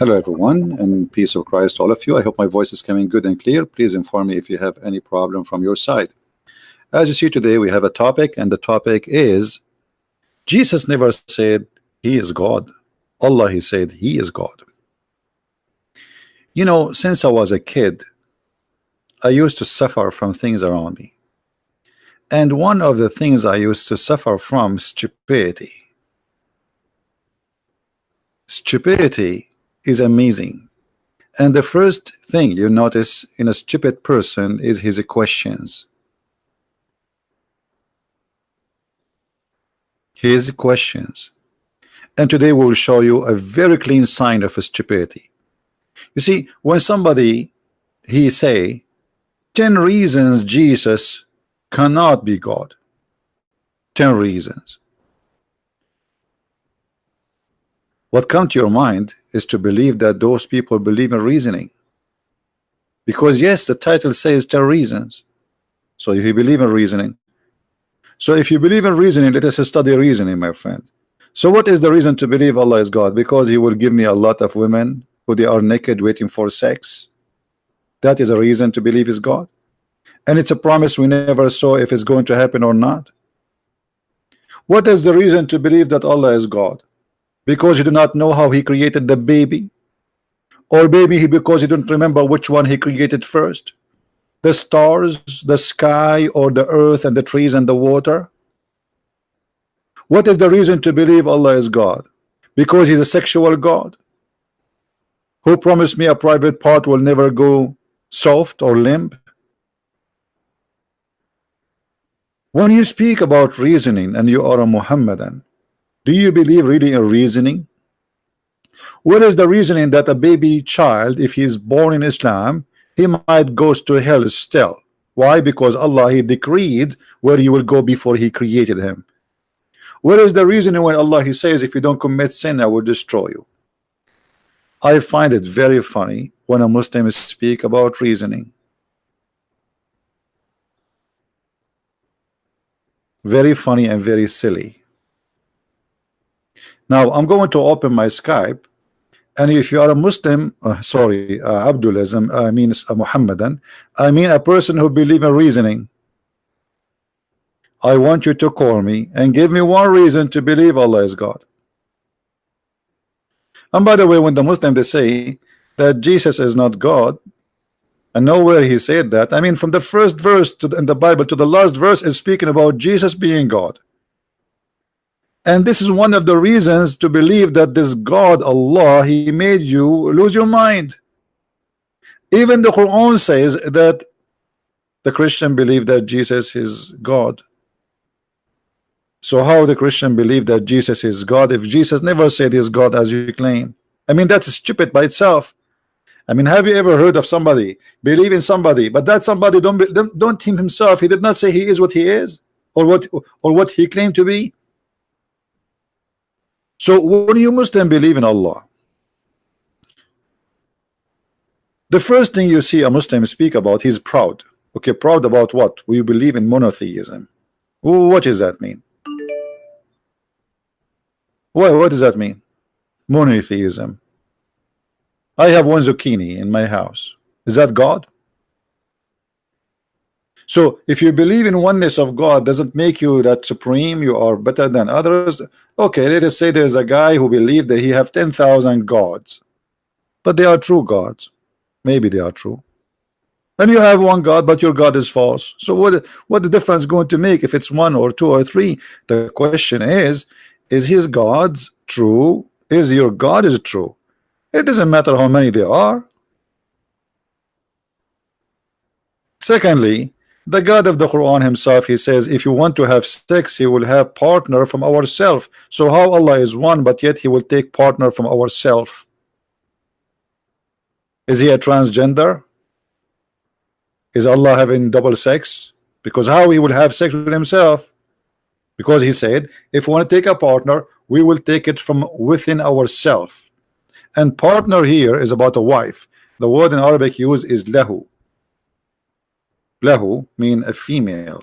Hello everyone, and peace of Christ all of you. I hope my voice is coming good and clear. Please inform me if you have any problem from your side. As you see today, we have a topic, and the topic is Jesus never said he is God. Allah, he said he is God. You know, since I was a kid, I used to suffer from things around me. And one of the things I used to suffer from is stupidity. Stupidity is amazing. And the first thing you notice in a stupid person is his questions. His questions. And today we will show you a very clean sign of a stupidity. You see, when somebody he say 10 reasons Jesus cannot be God. 10 reasons. What comes to your mind is to believe that those people believe in reasoning. Because yes, the title says 10 reasons. So if you believe in reasoning. So if you believe in reasoning, let us study reasoning, my friend. So what is the reason to believe Allah is God? Because he will give me a lot of women who they are naked waiting for sex. That is a reason to believe is God. And it's a promise we never saw if it's going to happen or not. What is the reason to believe that Allah is God? Because you do not know how he created the baby, or maybe because you don't remember which one he created first, the stars, the sky, or the earth and the trees and the water. What is the reason to believe Allah is God? Because he's a sexual God who promised me a private part will never go soft or limp. When you speak about reasoning and you are a Muhammadan, do you believe really in reasoning? What is the reasoning that a baby child, if he is born in Islam, he might goes to hell still? Why? Because Allah he decreed where he will go before he created him. What is the reasoning when Allah he says, if you don't commit sin, I will destroy you? I find it very funny when a Muslim speak about reasoning. Very funny and very silly. Now I'm going to open my Skype, and if you are a Muslim, Abdulism, I mean a Muhammadan, I mean a person who believe in reasoning, I want you to call me and give me one reason to believe Allah is God. And by the way, when the Muslim they say that Jesus is not God, and nowhere he said that, I mean from the first verse in the Bible to the last verse is speaking about Jesus being God. And this is one of the reasons to believe that this God, Allah, he made you lose your mind. Even the Quran says that the Christian believe that Jesus is God. So how the Christian believe that Jesus is God if Jesus never said he's God as you claim? I mean, that's stupid by itself. I mean, have you ever heard of somebody believe in somebody, but that somebody don't him himself, he did not say he is what he is, or what he claimed to be? So when you Muslim believe in Allah, the first thing you see a Muslim speak about, he's proud. Okay, proud about what? We believe in monotheism. What does that mean? What does that mean? Monotheism. I have one zucchini in my house. Is that God? So if you believe in oneness of God, doesn't make you that supreme, you are better than others. Okay, let us say there's a guy who believes that he have 10,000 gods, but they are true gods. Maybe they are true. And you have one God, but your God is false. So what the difference going to make if it's one or two or three? The question is his God's true? Is your God is true? It doesn't matter how many there are. Secondly, the God of the Quran himself, he says, if you want to have sex, he will have partner from ourself. So how Allah is one, but yet he will take partner from ourself? Is he a transgender? Is Allah having double sex? Because how he will have sex with himself? Because he said, if we want to take a partner, we will take it from within ourselves. And partner here is about a wife. The word in Arabic used is lahu. Lahu mean a female.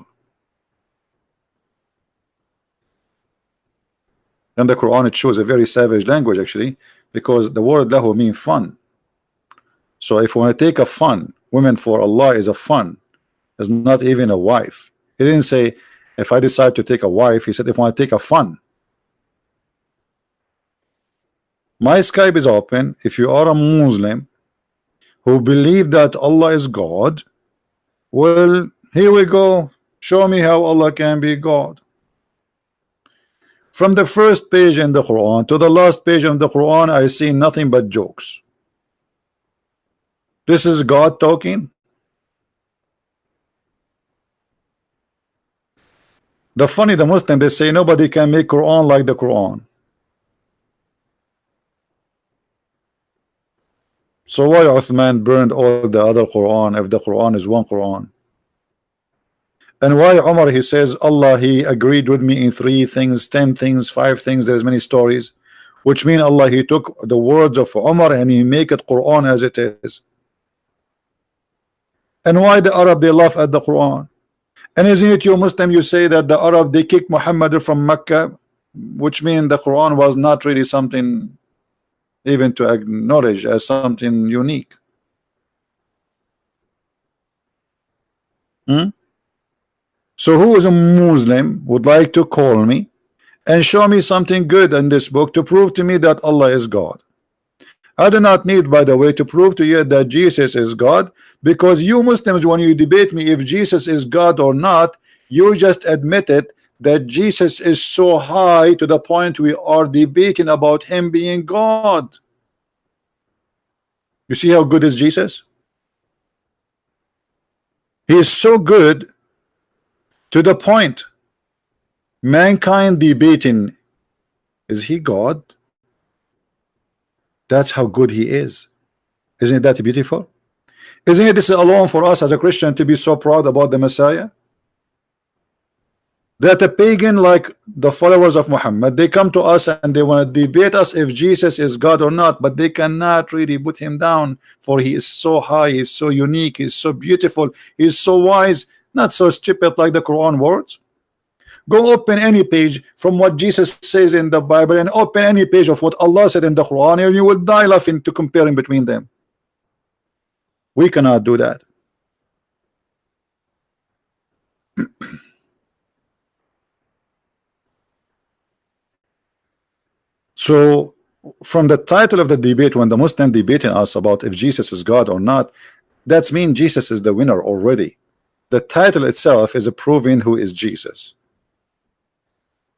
In the Quran it shows a very savage language actually, because the word lahu means fun. So if we want to take a fun, women for Allah is a fun, is not even a wife. He didn't say if I decide to take a wife, he said if I want to take a fun. My Skype is open. If you are a Muslim who believe that Allah is God, well, here we go. Show me how Allah can be God. From the first page in the Quran to the last page of the Quran, I see nothing but jokes. This is God talking. The funny, the Muslim, they say nobody can make Quran like the Quran. So why Uthman burned all the other Quran if the Quran is one Quran? And why Umar, he says Allah, he agreed with me in 3 things, 10 things, 5 things, there's many stories, which mean Allah, he took the words of Umar and he make it Quran as it is. And why the Arab, they laugh at the Quran? And isn't it you Muslim, you say that the Arab, they kicked Muhammad from Mecca, which means the Quran was not really something even to acknowledge as something unique. So who is a Muslim would like to call me and show me something good in this book to prove to me that Allah is God? I do not need, by the way, to prove to you that Jesus is God, because you Muslims, when you debate me if Jesus is God or not, you just admitted that Jesus is so high to the point we are debating about him being God. You see how good is Jesus? He is so good to the point mankind debating, is he God? That's how good he is. Isn't that beautiful? Isn't it this alone for us as a Christian to be so proud about the Messiah? That a pagan like the followers of Muhammad, they come to us and they want to debate us if Jesus is God or not, but they cannot really put him down, for he is so high, he is so unique, he is so beautiful, he is so wise, not so stupid like the Quran words. Go open any page from what Jesus says in the Bible and open any page of what Allah said in the Quran, and you will die laughing to comparing between them. We cannot do that. So from the title of the debate, when the Muslim debating us about if Jesus is God or not, that's mean Jesus is the winner already. The title itself is proving who is Jesus.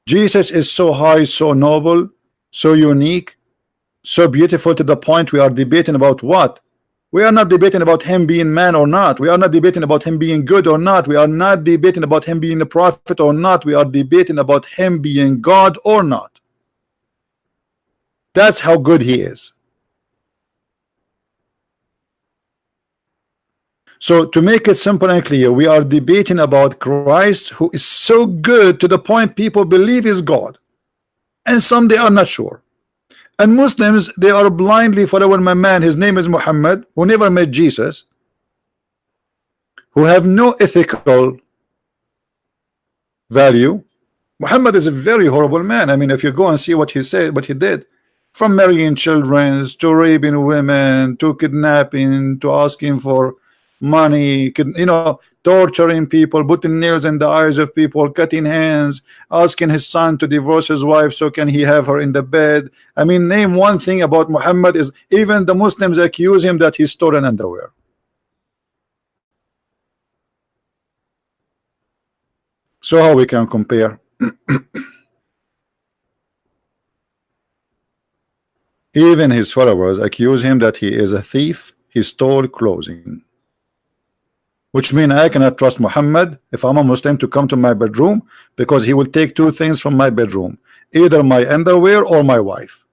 Jesus is so high, so noble, so unique, so beautiful, to the point we are debating about what? We are not debating about him being man or not. We are not debating about him being good or not. We are not debating about him being a prophet or not. We are debating about him being God or not. That's how good he is. So to make it simple and clear, we are debating about Christ, who is so good to the point people believe is God, and some they are not sure. And Muslims, they are blindly following my man, his name is Muhammad, who never met Jesus, who have no ethical value. Muhammad is a very horrible man. I mean, if you go and see what he said, what he did, from marrying children to raping women to kidnapping to asking for money, you know, torturing people, putting nails in the eyes of people, cutting hands, asking his son to divorce his wife so can he have her in the bed. I mean, name one thing about Muhammad is even the Muslims accuse him that he stole an underwear. So how we can compare? Even his followers accuse him that he is a thief, he stole clothing. Which means I cannot trust Muhammad if I'm a Muslim to come to my bedroom, because he will take 2 things from my bedroom, either my underwear or my wife.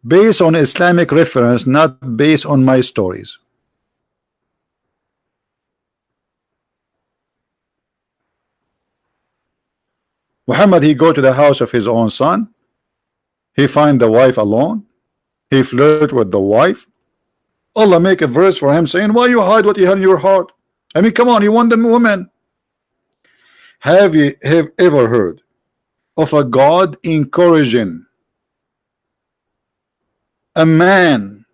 Based on Islamic reference, not based on my stories. Muhammad, he go to the house of his own son, he find the wife alone, he flirt with the wife. Allah make a verse for him saying, why you hide what you have in your heart? I mean, come on, you want the woman. Have you ever heard of a God encouraging a man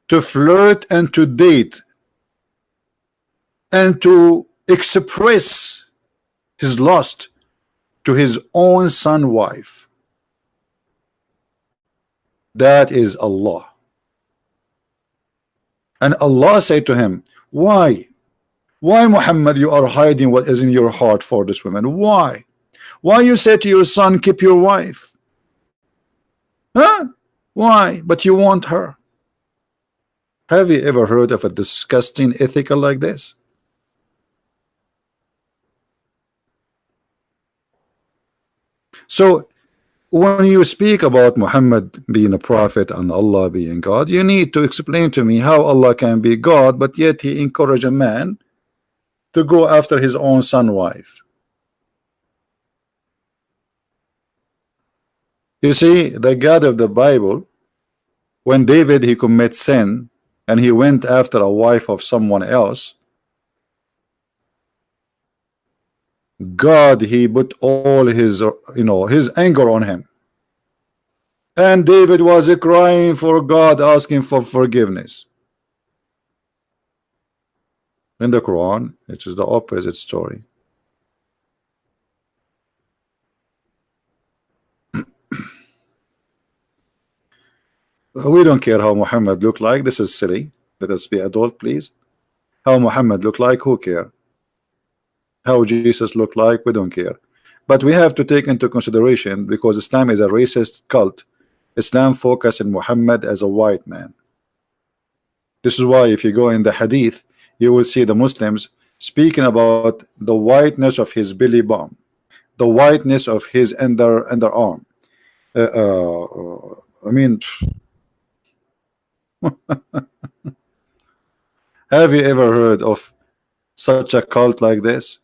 to flirt and to date and to express his lust to his own son wife? That is Allah. And Allah said to him, why Muhammad, you are hiding what is in your heart for this woman? Why you say to your son, keep your wife? Huh? Why? But you want her. Have you ever heard of a disgusting ethical like this? So when you speak about Muhammad being a prophet and Allah being God, you need to explain to me how Allah can be God, but yet he encouraged a man to go after his own son wife. You see, the God of the Bible, when David he commits sin and he went after a wife of someone else, God he put all his his anger on him, and David was crying for God, asking for forgiveness. In the Quran it is the opposite story. We don't care how Muhammad looked like. This is silly. Let us be adult, please. How Muhammad looked like, who care? How Jesus looked like, we don't care. But we have to take into consideration, because Islam is a racist cult, Islam focuses on Muhammad as a white man. This is why if you go in the hadith, you will see the Muslims speaking about the whiteness of his belly bump, the whiteness of his underarm. I mean, have you ever heard of such a cult like this?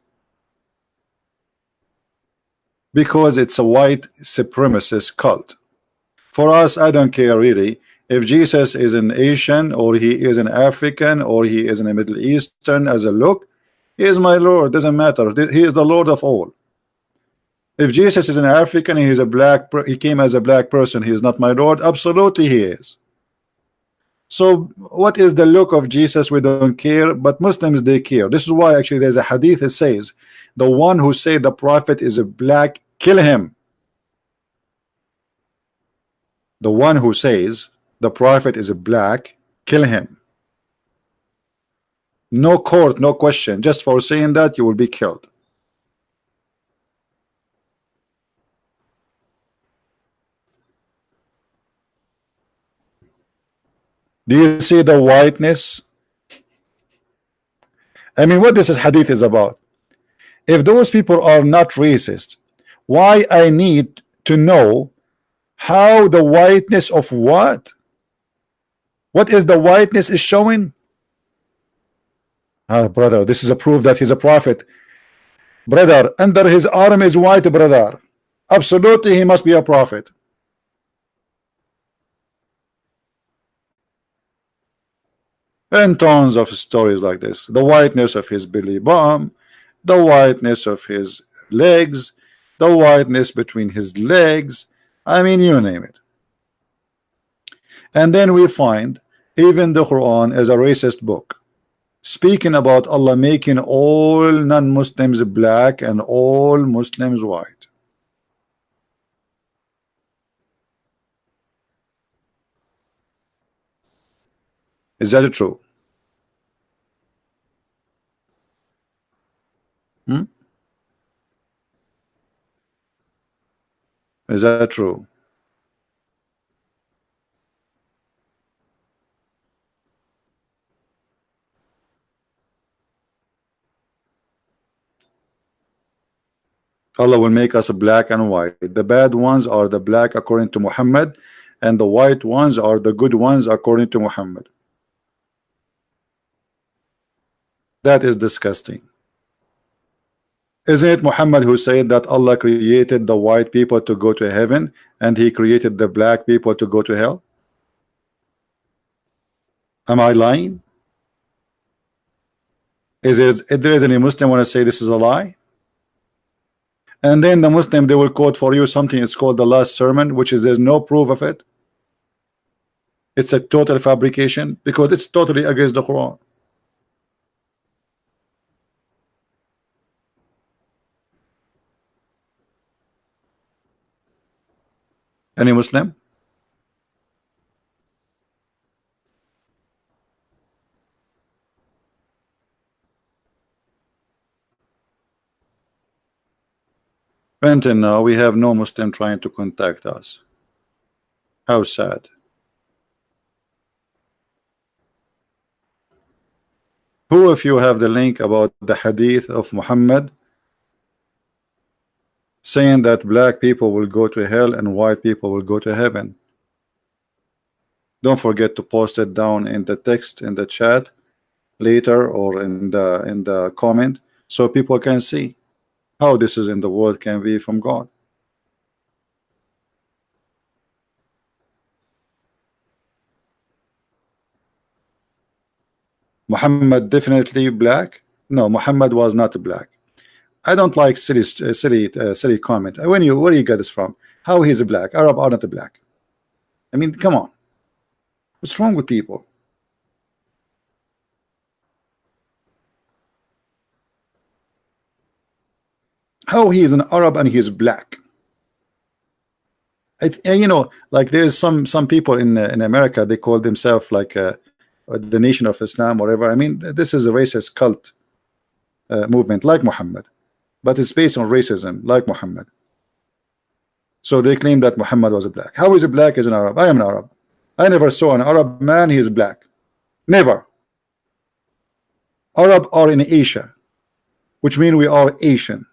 Because it's a white supremacist cult. For us, I don't care really if Jesus is an Asian or he is an African or he is in a Middle Eastern. As a look, he is my Lord, doesn't matter. He is the Lord of all. If Jesus is an African, he is a black, he came as a black person, he is not my Lord. Absolutely he is. So what is the look of Jesus? We don't care, but Muslims they care. This is why actually there's a hadith that says the one who say the prophet is a black, kill him. The one who says the prophet is a black, kill him. No court, no question. Just for saying that, you will be killed. Do you see the whiteness? I mean, what this hadith is about? If those people are not racist, why I need to know how the whiteness of what? What is the whiteness is showing? Ah, brother, this is a proof that he's a prophet. Brother, under his arm is white, brother. Absolutely, he must be a prophet. And tons of stories like this. The whiteness of his belly bump, the whiteness of his legs, the whiteness between his legs. I mean, you name it. And then we find even the Quran as a racist book, speaking about Allah making all non-Muslims black and all Muslims white. Is that true? Hmm? Is that true? Allah will make us black and white. The bad ones are the black according to Muhammad, and the white ones are the good ones according to Muhammad. That is disgusting. Isn't it Muhammad who said that Allah created the white people to go to heaven and he created the black people to go to hell? Am I lying? Is there any Muslim want to say this is a lie? And then the Muslim, they will quote for you something, it's called the last sermon, which is there's no proof of it. It's a total fabrication because it's totally against the Quran. Any Muslim? Until now, we have no Muslim trying to contact us. How sad. Who of you have the link about the hadith of Muhammad saying that black people will go to hell and white people will go to heaven? Don't forget to post it down in the text in the chat later or in the comment so people can see how this is in the world can be from God. Muhammad definitely black? No, Muhammad was not black. I don't like silly comment. Where do you get this from? How he's a black? Arab are not a black. I mean, come on. What's wrong with people? How he is an Arab and he is black? You know, like there is some people in America, they call themselves like the Nation of Islam, whatever. I mean, this is a racist cult movement like Muhammad, but it's based on racism like Muhammad. So they claim that Muhammad was a black. How is a black as an Arab? I am an Arab. I never saw an Arab man, he is black. Never. Arab are in Asia, which means we are Asian.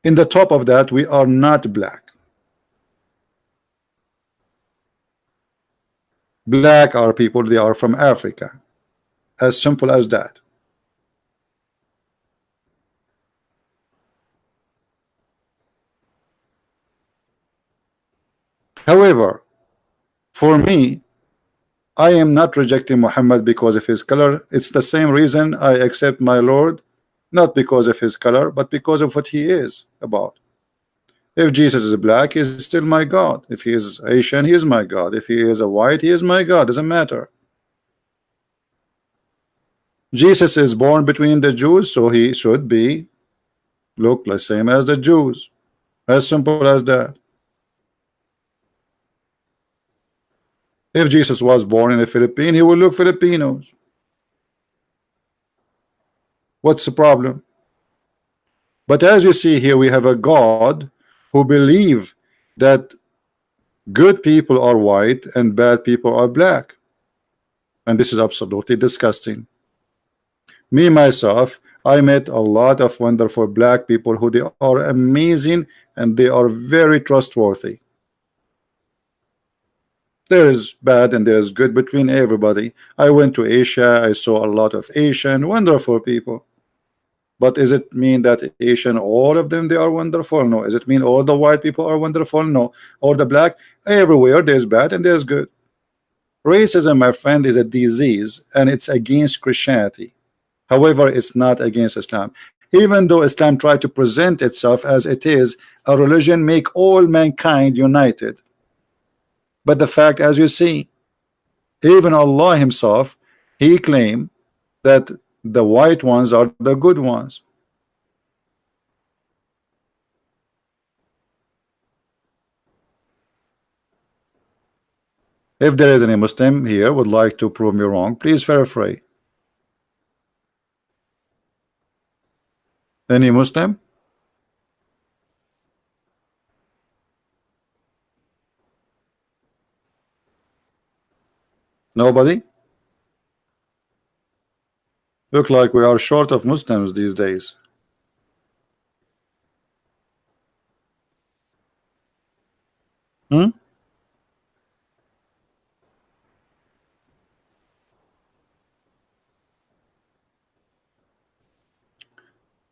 In the top of that, we are not black. Black are people, they are from Africa. As simple as that. However, for me, I am not rejecting Muhammad because of his color. It's the same reason I accept my Lord, not because of his color, but because of what he is about. If Jesus is black, he is still my God. If he is Asian, he is my God. If he is a white, he is my God. Doesn't matter. Jesus is born between the Jews, so he should be look the same as the Jews. As simple as that. If Jesus was born in the Philippines, he would look Filipinos. What's the problem? But as you see here, we have a God who believe that good people are white and bad people are black. And this is absolutely disgusting. Me, myself, I met a lot of wonderful black people who they are amazing and they are very trustworthy. There is bad and there is good between everybody. I went to Asia, I saw a lot of Asian wonderful people. But is it mean that Asian, all of them, they are wonderful? No. Is it mean all the white people are wonderful? No. Or the black? Everywhere there's bad and there's good. Racism, my friend, is a disease and it's against Christianity. However, it's not against Islam. Even though Islam tried to present itself as it is a religion, make all mankind united. But the fact, as you see, even Allah himself, he claimed that the white ones are the good ones. If there is any Muslim here would like to prove me wrong, please feel free. Any Muslim? Nobody? Look like we are short of Muslims these days. Hmm?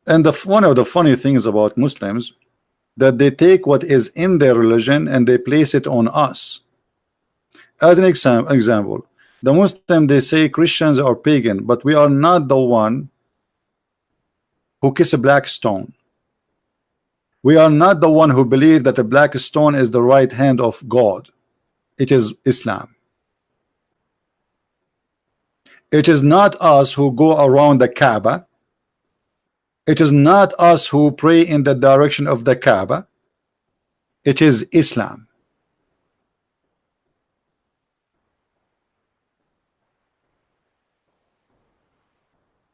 And one of the funny things about Muslims, that they take what is in their religion and they place it on us. As an example, the Muslim, they say Christians are pagan, but we are not the one who kiss a black stone. We are not the one who believe that the black stone is the right hand of God. It is Islam. It is not us who go around the Kaaba. It is not us who pray in the direction of the Kaaba. It is Islam.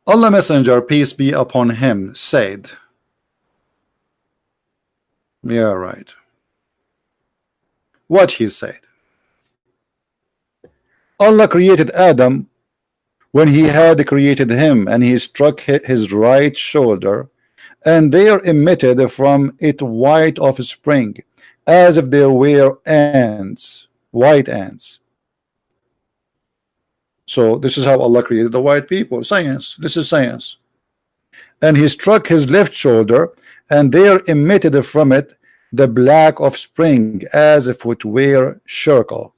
Allah Messenger, peace be upon him, said, yeah, right. What he said. Allah created Adam when he had created him, and he struck his right shoulder, and there emitted from it white offspring, as if there were ants, white ants. So this is how Allah created the white people. Science. This is science. And he struck his left shoulder, and there emitted from it the black offspring, as if it were charcoal.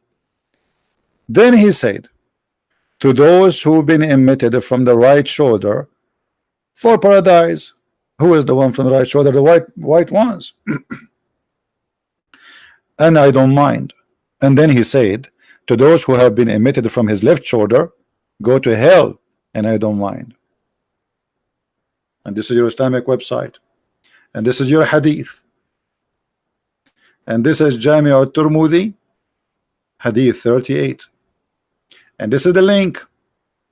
Then he said, to those who've been emitted from the right shoulder for paradise. Who is the one from the right shoulder? The white ones. And I don't mind. And then he said, to those who have been emitted from his left shoulder, go to hell, and I don't mind. And this is your Islamic website, and this is your hadith, and this is Jami al-Turmudi hadith 38, and this is the link.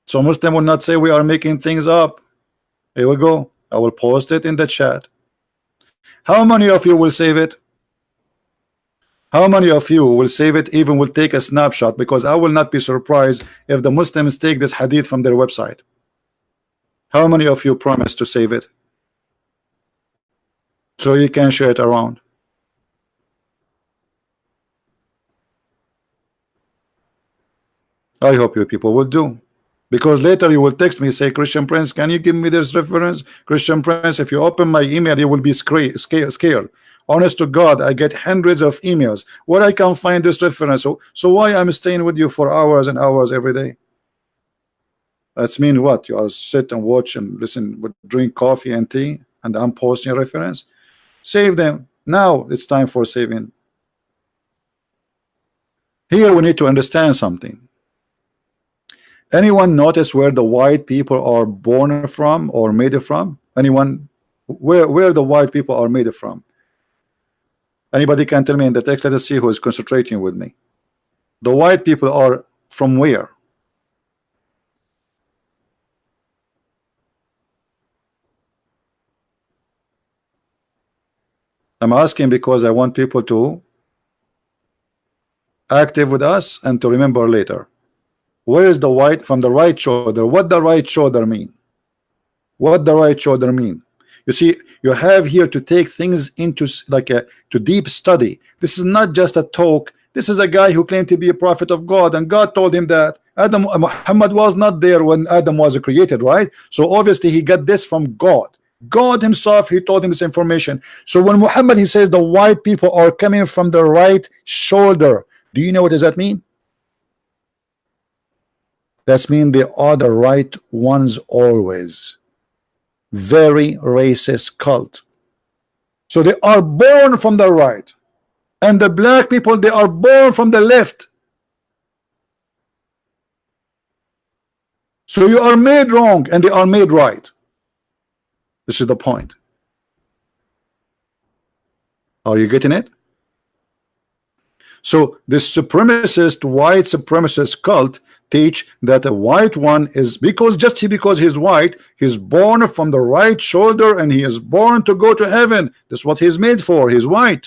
So Muslim will not say we are making things up. Here we go. I will post it in the chat. How many of you will save it? How many of you will save it, even will take a snapshot? Because I will not be surprised if the Muslims take this hadith from their website. How many of you promise to save it so you can share it around? I hope you people will do, because later you will text me, say, Christian Prince, can you give me this reference? Christian Prince, if you open my email, you will be scared. Honest to God, I get hundreds of emails where I can find this reference. So why I'm staying with you for hours and hours every day? That's mean what? You are sit and watch and listen, drink coffee and tea, and I'm posting a reference. Save them. Now it's time for saving. Here we need to understand something. Anyone notice where the white people are born from or made from? Anyone? Where the white people are made from? Anybody can tell me in the text? Let us see who is concentrating with me. The white people are from where? I'm asking because I want people to active with us and to remember later. Where is the white from the right shoulder? What the right shoulder mean? What the right shoulder mean? You see, you have here to take things into like a to deep study. This is not just a talk. This is a guy who claimed to be a prophet of God, and God told him that Muhammad was not there when Adam was created, right? So obviously he got this from God. God himself, he told him this information. So when Muhammad, he says the white people are coming from the right shoulder, do you know what does that mean? That means they are the right ones always. Very racist cult. So they are born from the right, and the black people, they are born from the left. So you are made wrong and they are made right. This is the point. Are you getting it? So this supremacist, white supremacist cult teach that a white one is because he's white, he's born from the right shoulder and he is born to go to heaven. That's what he's made for. He's white.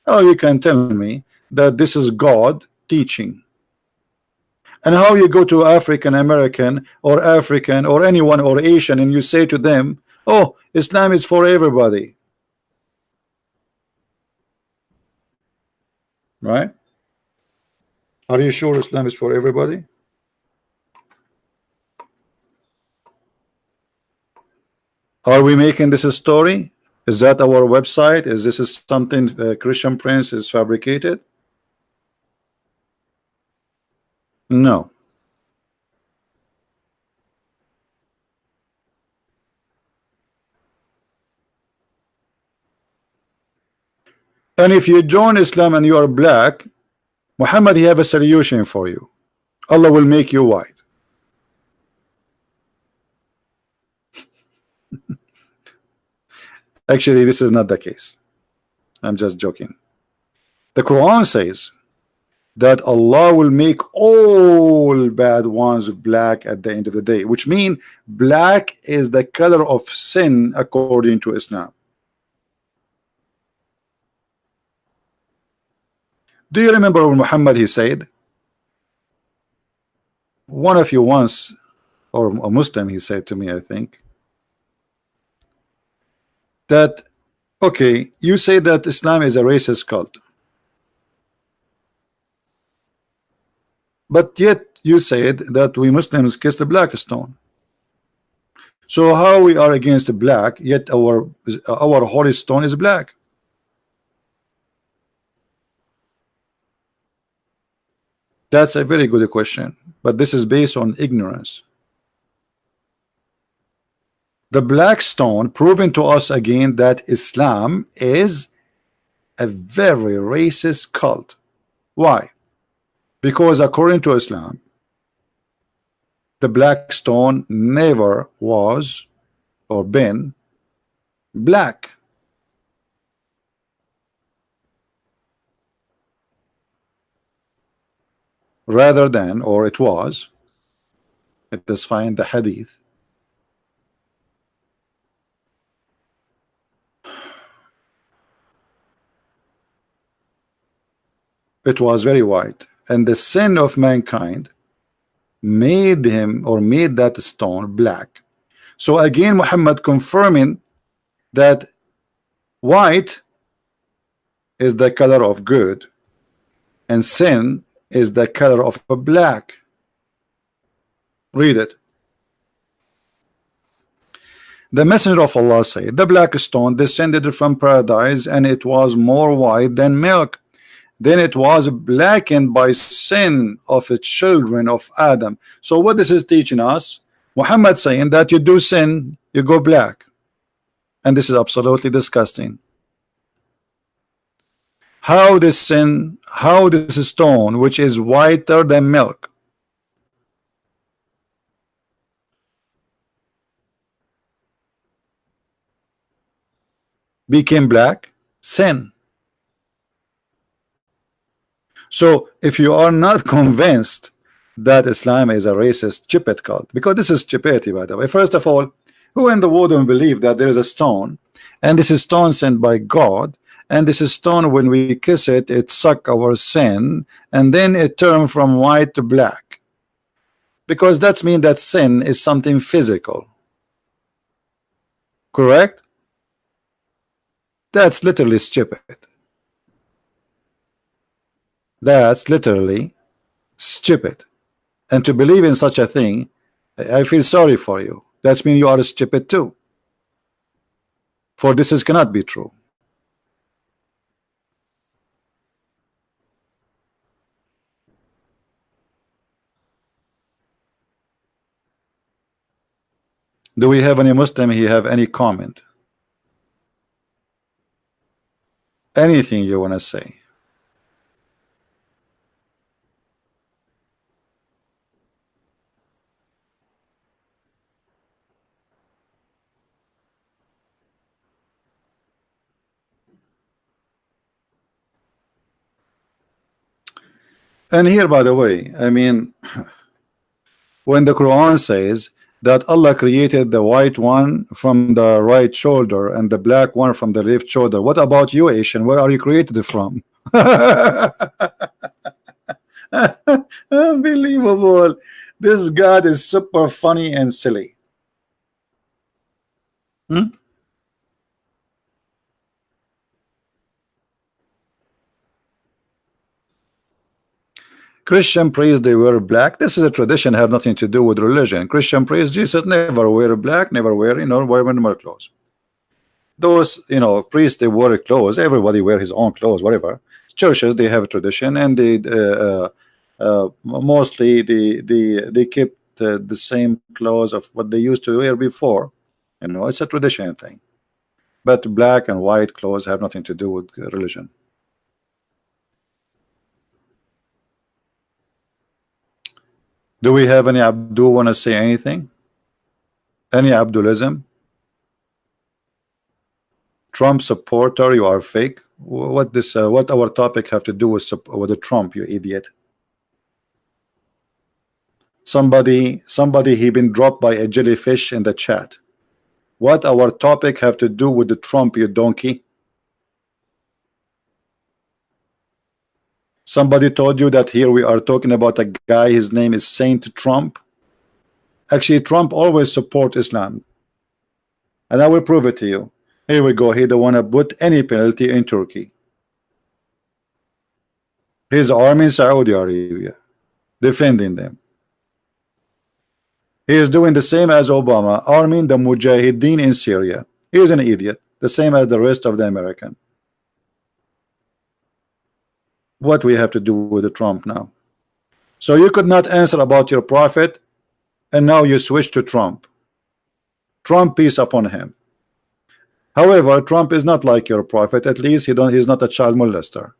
Oh, you can tell me that this is God teaching. And how you go to African American or African or anyone or Asian and you say to them, oh, Islam is for everybody. Right? Are you sure Islam is for everybody? Are we making this a story? Is that our website? Is this something Christian Prince is fabricated? No. And if you join Islam and you are black, Muhammad, he have a solution for you. Allah will make you white. Actually, this is not the case. I'm just joking. The Quran says that Allah will make all bad ones black at the end of the day, which means black is the color of sin according to Islam. Do you remember when Muhammad he said, one of you once, or a Muslim, he said to me, I think, that okay, you say that Islam is a racist cult, but yet you said that we Muslims kiss the black stone. So how we are against the black, yet our holy stone is black? That's a very good question, but this is based on ignorance. The black stone proving to us again that Islam is a very racist cult. Why? Because according to Islam, the black stone never was or been black. Rather than, or it was, it is find the hadith. It was very white, and the sin of mankind made him or made that stone black. So again, Muhammad confirming that white is the color of good and sin is the color of a black. Read it. The messenger of Allah said, the black stone descended from paradise, and it was more white than milk. Then it was blackened by sin of the children of Adam. So what this is teaching us, Muhammad saying that you do sin, you go black. And this is absolutely disgusting. How this sin, how this stone, which is whiter than milk, became black? Sin. So if you are not convinced that Islam is a racist stupid cult, because this is stupidity, by the way. First of all, who in the world will believe that there is a stone, and this is stone sent by God, and this is stone, when we kiss it, it suck our sin, and then it turn from white to black? Because that means that sin is something physical. Correct? That's literally stupid. That's literally stupid. And to believe in such a thing, I feel sorry for you. That means you are stupid too. For this is cannot be true. Do we have any Muslim here have any comment? Anything you want to say? And here, by the way, I mean, when the Quran says that Allah created the white one from the right shoulder and the black one from the left shoulder, what about you, Asian? Where are you created from? Unbelievable. This God is super funny and silly. Hmm? Christian priests, they wear black. This is a tradition, have nothing to do with religion. Christian priests, Jesus never wear black, never wear, wear minimal clothes. Those, priests, they wear clothes. Everybody wear his own clothes, whatever. Churches, they have a tradition, and they mostly they keep the same clothes of what they used to wear before. It's a tradition thing. But black and white clothes have nothing to do with religion. Do we have any Abdul want to say anything? Any Abdulism? Trump supporter, you are fake. What this? What our topic have to do with the Trump? You idiot. Somebody, he been dropped by a jellyfish in the chat. What our topic have to do with the Trump? You donkey. Somebody told you that here we are talking about a guy, his name is Saint Trump. Actually, Trump always support Islam, and I will prove it to you. Here we go. He don't want to put any penalty in Turkey. His army in Saudi Arabia defending them. He is doing the same as Obama, arming the Mujahideen in Syria. He is an idiot, the same as the rest of the American. What we have to do with the Trump now? So you could not answer about your prophet, and now you switch to Trump. Trump, peace upon him. However, Trump is not like your prophet. At least he's not a child molester.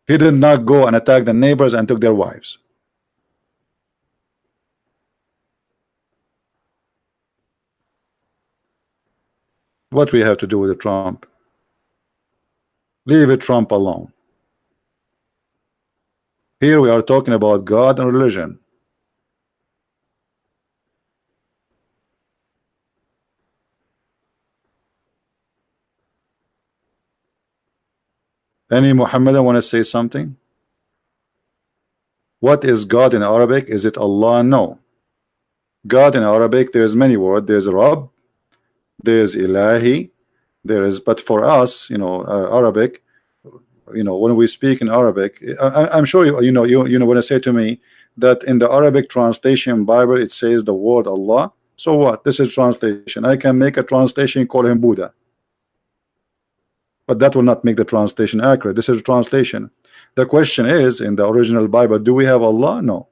He did not go and attack the neighbors and took their wives. What we have to do with the Trump? Leave it Trump alone. Here we are talking about God and religion. Any Muhammadan want to say something? What is God in Arabic? Is it Allah? No. God in Arabic, there's many words. There's Rabb, there's Ilahi, there is, but for us, Arabic, when we speak in Arabic, I'm sure you know when I say to me that in the Arabic translation Bible it says the word Allah. So what? This is translation. I can make a translation, call him Buddha, but that will not make the translation accurate. This is a translation. The question is, in the original Bible, do we have Allah? No.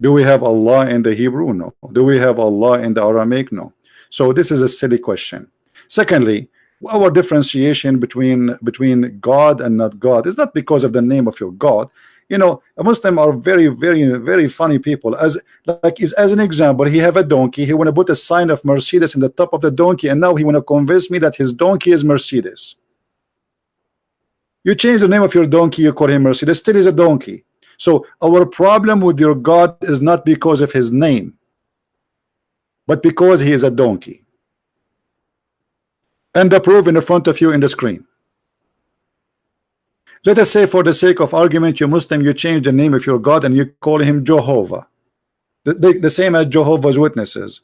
Do we have Allah in the Hebrew? No. Do we have Allah in the Aramaic? No. So this is a silly question. Secondly, our differentiation between God and not God is not because of the name of your God. A Muslim are very, very, very funny people. As an example, he have a donkey. He want to put a sign of Mercedes in the top of the donkey, and now he want to convince me that his donkey is Mercedes. You change the name of your donkey, you call him Mercedes, still is a donkey. So our problem with your God is not because of his name, but because he is a donkey. And the proof in front of you in the screen. Let us say, for the sake of argument, you're Muslim, you change the name of your God and you call him Jehovah. The same as Jehovah's Witnesses.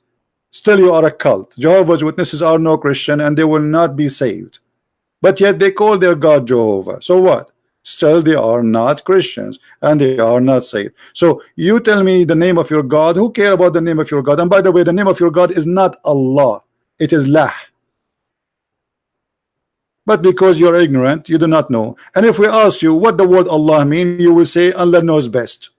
Still you are a cult. Jehovah's Witnesses are no Christian and they will not be saved. But yet they call their God Jehovah. So what? Still they are not Christians and they are not saved. So you tell me the name of your God. Who care about the name of your God? And by the way, the name of your God is not Allah. It is Lah. But because you're ignorant, you do not know. And if we ask you what the word Allah mean, you will say Allah knows best.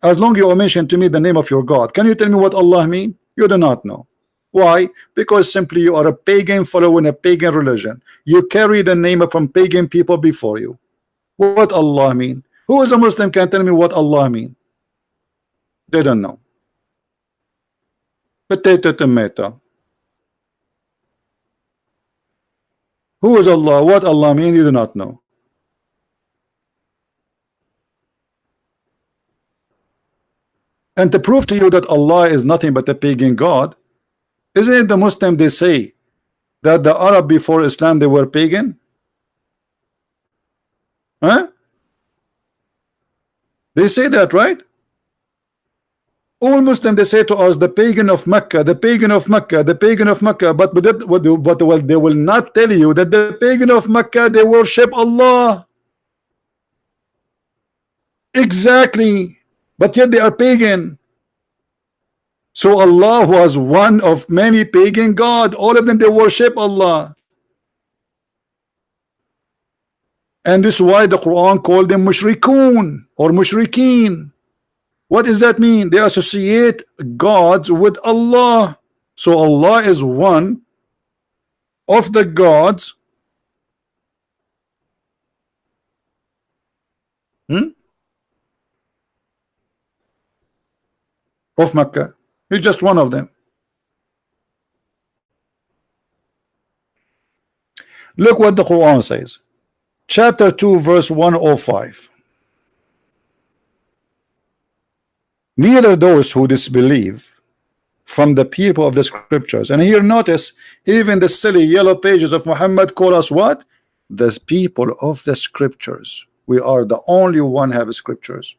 As long as you mention to me the name of your God, can you tell me what Allah mean? You do not know. Why? Because simply you are a pagan following a pagan religion. You carry the name from pagan people before you. What Allah mean? Who is a Muslim can tell me what Allah mean? They don't know. Potato, tomato. Who is Allah? What Allah mean? You do not know. And to prove to you that Allah is nothing but a pagan God, isn't it the Muslim they say that the Arab before Islam they were pagan? Huh? They say that, right? All Muslims they say to us the pagan of Mecca, the pagan of Mecca, the pagan of Mecca, but they will not tell you that the pagan of Mecca they worship Allah. Exactly, but yet they are pagan. So Allah was one of many pagan gods. All of them they worship Allah. And this is why the Quran called them mushrikun or mushrikeen. What does that mean? They associate gods with Allah. So Allah is one of the gods Hmm? Of Mecca. He's just one of them. Look what the Quran says. Chapter 2, verse 105. Neither those who disbelieve from the people of the scriptures. And here notice, even the silly yellow pages of Muhammad call us what? The people of the scriptures. We are the only one have scriptures.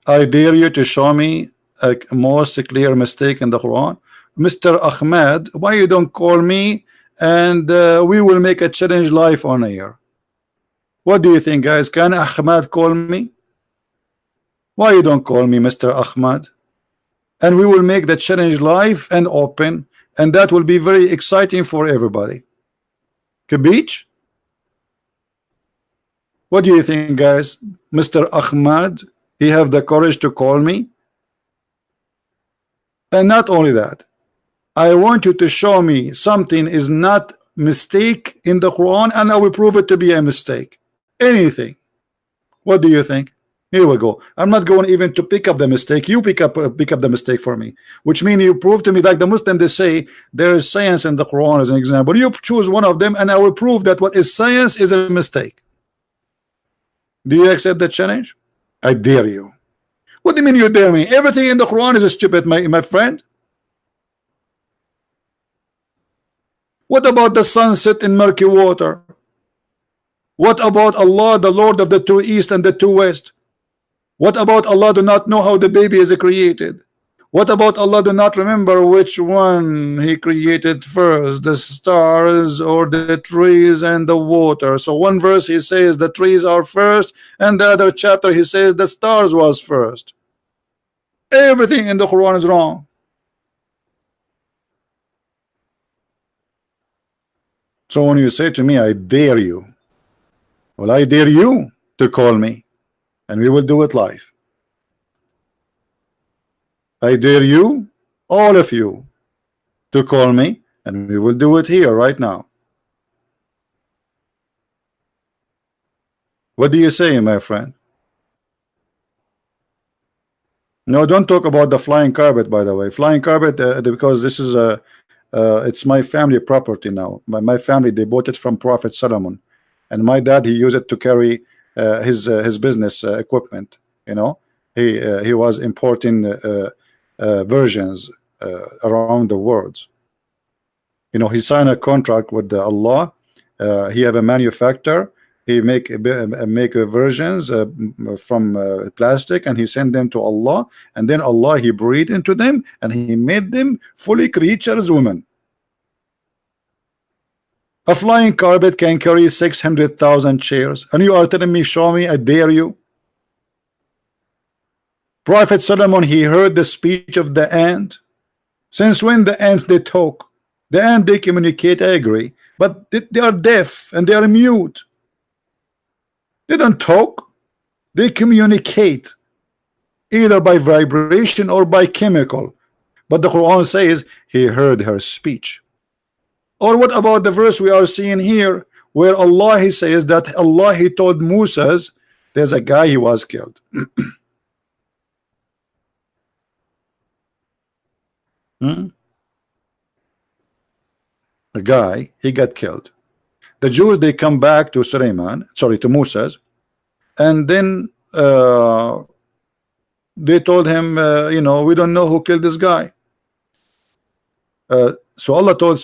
I dare you to show me a most clear mistake in the Quran. Mr. Ahmed, why you don't call me and we will make a challenge live on air? What do you think, guys? Can Ahmed call me? Why you don't call me, Mr. Ahmed? And we will make the challenge live and open, and that will be very exciting for everybody. Kabich? What do you think, guys? Mr. Ahmed, he have the courage to call me? And not only that, I want you to show me something is not mistake in the Quran, and I will prove it to be a mistake. Anything. What do you think? Here we go. I'm not going even to pick up the mistake. You pick up the mistake for me, which means you prove to me, like the Muslim, they say there is science in the Quran as an example. You choose one of them, and I will prove that what is science is a mistake. Do you accept the challenge? I dare you. What do you mean you dare me? Everything in the Quran is stupid, my friend. What about the sunset in murky water? What about Allah, the Lord of the two east and the two west? What about Allah do not know how the baby is created? What about Allah do not remember which one he created first, the stars or the trees and the water? So one verse he says the trees are first, and the other chapter he says the stars was first. Everything in the Quran is wrong. So when you say to me, I dare you, well, I dare you to call me, and we will do it live. I dare you, all of you, to call me, and we will do it here right now. What do you say, my friend? No, don't talk about the flying carpet, by the way. Flying carpet, because this is a it's my family property now. My family, they bought it from Prophet Solomon, and my dad, he used it to carry his business equipment. You know, he was importing versions around the world. You know, he signed a contract with Allah. He have a manufacturer. He make versions from plastic, and he send them to Allah, and then Allah, he breathed into them, and he made them fully creatures, women. A flying carpet can carry 600,000 chairs, and you are telling me, show me, I dare you. Prophet Solomon, he heard the speech of the ant. Since when the ants they talk? The ant they communicate, I agree, but they are deaf and they are mute. They don't talk, they communicate either by vibration or by chemical. But the Quran says he heard her speech. Or what about the verse we are seeing here, where Allah, he says that Allah, he told Moses there's a guy, he was killed. A guy, he got killed. The Jews, they come back to to Moses, and then they told him, you know, we don't know who killed this guy. So Allah told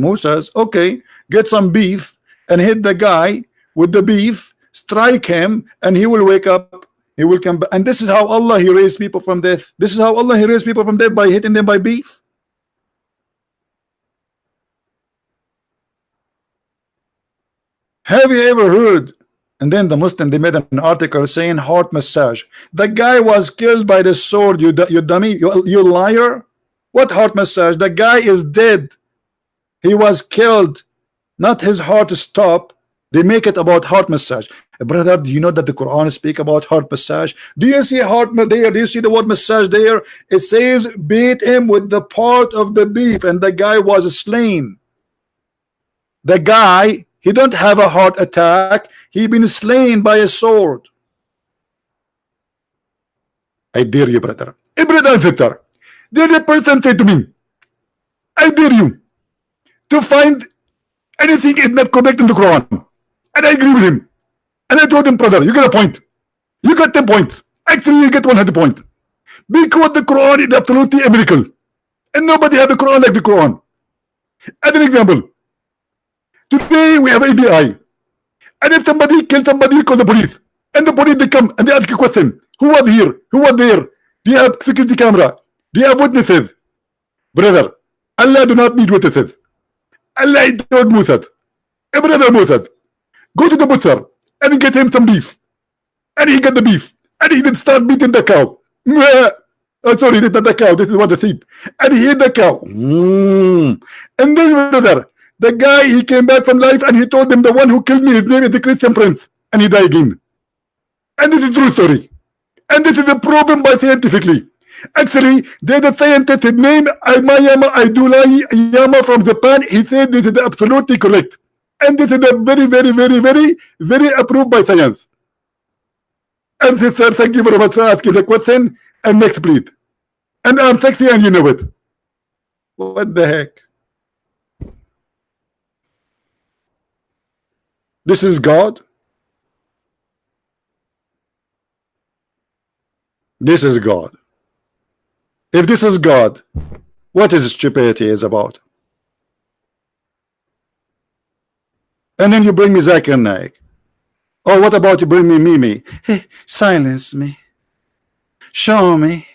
Moses, okay, get some beef and hit the guy with the beef, strike him, and he will wake up. He will come back. And this is how Allah, he raised people from death. This is how Allah, he raised people from death, by hitting them by beef. Have you ever heard? And then the Muslim, they made an article saying heart massage. The guy was killed by the sword. You dummy, you liar. What heart massage? The guy is dead. He was killed, not his heart stopped. They make it about heart massage. Brother, do you know that the Quran speak about heart massage? Do you see heart there? Do you see the word massage there? It says beat him with the part of the beef, and the guy was slain. The guy, he don't have a heart attack. He been slain by a sword. I dare you, brother. Brother and sister, did a person say to me, I dare you to find anything is not correct in the Quran. And I agree with him. And I told him, brother, you get a point. You got 10 points. Actually, you get 100 points. Because the Quran is absolutely a miracle. And nobody has the Quran like the Quran. As an example, today we have ABI. And if somebody kills somebody, you call the police. And the police, they come and they ask a question. Who was here? Who was there? Do you have security camera? Do you have witnesses? Brother, Allah do not need witnesses. Allah told Musa, hey brother Musa, go to the butcher and get him some beef. And he got the beef. And he did start beating the cow. Oh, sorry, this is not the cow. This is what the sheep. And he hit the cow. And then, brother, the guy, he came back from life and he told them the one who killed me, his name is the Christian Prince. And he died again. And this is true story. And this is a proven by scientifically. Actually, there's a scientist, his name Mayama Aidulai Yama from Japan. He said this is absolutely correct. And this is a very approved by science. And sister, thank you very much for asking the question. And next, please. And I'm sexy and you know it. What the heck? This is God. This is God. If this is God, what is stupidity is about? And then you bring me Zakir Naik. Oh, what about you bring me Mimi? Hey, silence me. Show me.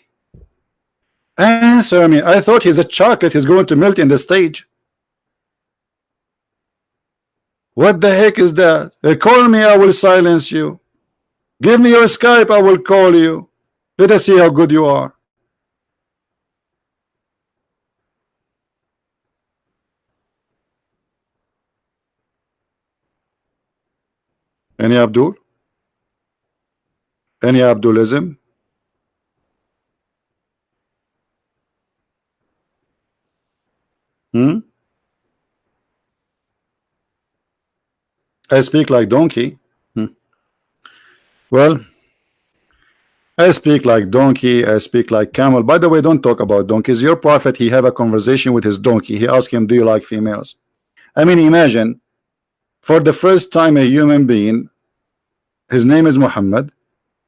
Answer me. I thought he's a chocolate. He's going to melt in the stage. What the heck is that? Call me, I will silence you. Give me your Skype, I will call you. Let us see how good you are. Any Abdul? Any Abdulism? I speak like donkey. Well, I speak like donkey. I speak like camel. By the way, don't talk about donkeys. Your prophet, he have a conversation with his donkey. He asked him, do you like females? I mean, imagine for the first time a human being, his name is Muhammad,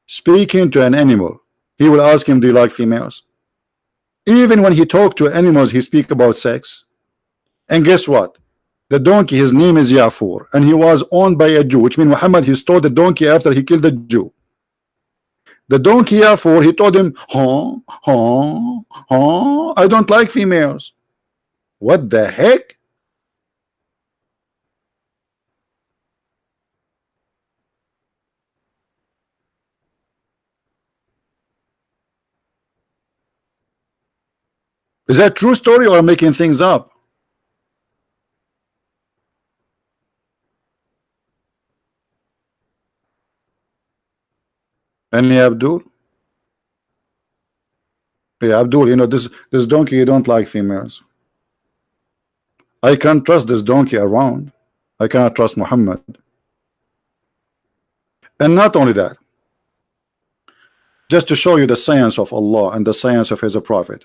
speaking to an animal. He will ask him, do you like females? Even when he talked to animals, he speak about sex. And guess what? The donkey, his name is Yafur, and he was owned by a Jew, which means Muhammad, he stole the donkey after he killed the Jew. The donkey Yafur, he told him, I don't like females. What the heck? Is that true story or making things up? Any Abdul? Yeah, Abdul, you know, this donkey, you don't like females. I can't trust this donkey around. I cannot trust Muhammad. And not only that, just to show you the science of Allah and the science of his prophet.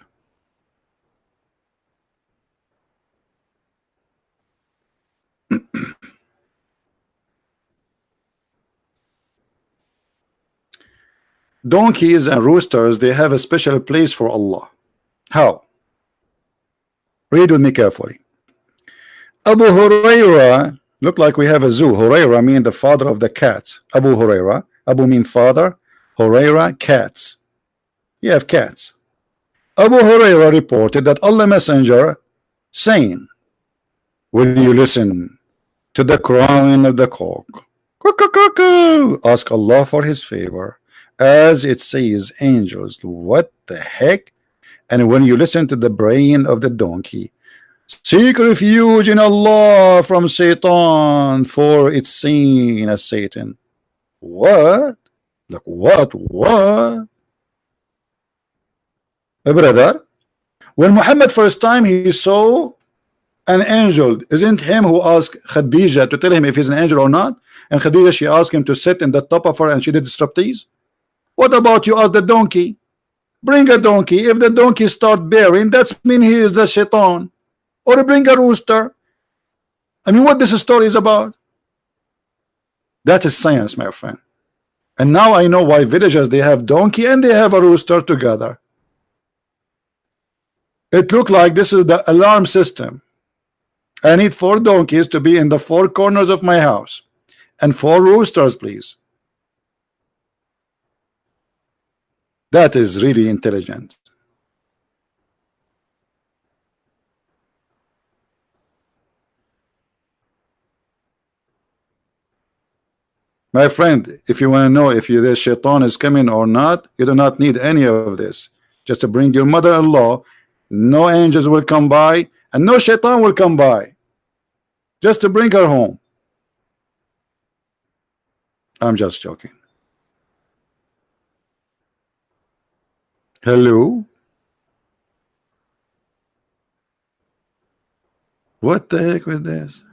Donkeys and roosters, they have a special place for Allah. How? Read with me carefully. Abu Huraira, look like we have a zoo. Huraira mean the father of the cats. Abu Huraira. Abu mean father. Huraira, cats. You have cats. Abu Huraira reported that Allah Messenger saying, when you listen to the crowing of the cock, ask Allah for his favor, as it says angels. What the heck? And when you listen to the braying of the donkey, seek refuge in Allah from Satan, for it's seen as Satan. What? Like what? Brother, when Muhammad first time he saw An angel, isn't him who asked Khadija to tell him if he's an angel or not? And Khadija, she asked him to sit in the top of her and she did striptease. What about you ask the donkey? Bring a donkey. If the donkey start bearing, that's mean he is the shaitan. Or bring a rooster. I mean, what this story is about? That is science, my friend. And now I know why villagers, they have donkey and they have a rooster together. It looked like this is the alarm system. I need 4 donkeys to be in the 4 corners of my house. And 4 roosters, please. That is really intelligent. My friend, if you want to know if the shaitan is coming or not, you do not need any of this. Just to bring your mother-in-law, no angels will come by, and no shaitan will come by. Just to bring her home. I'm just joking. Hello? What the heck with this?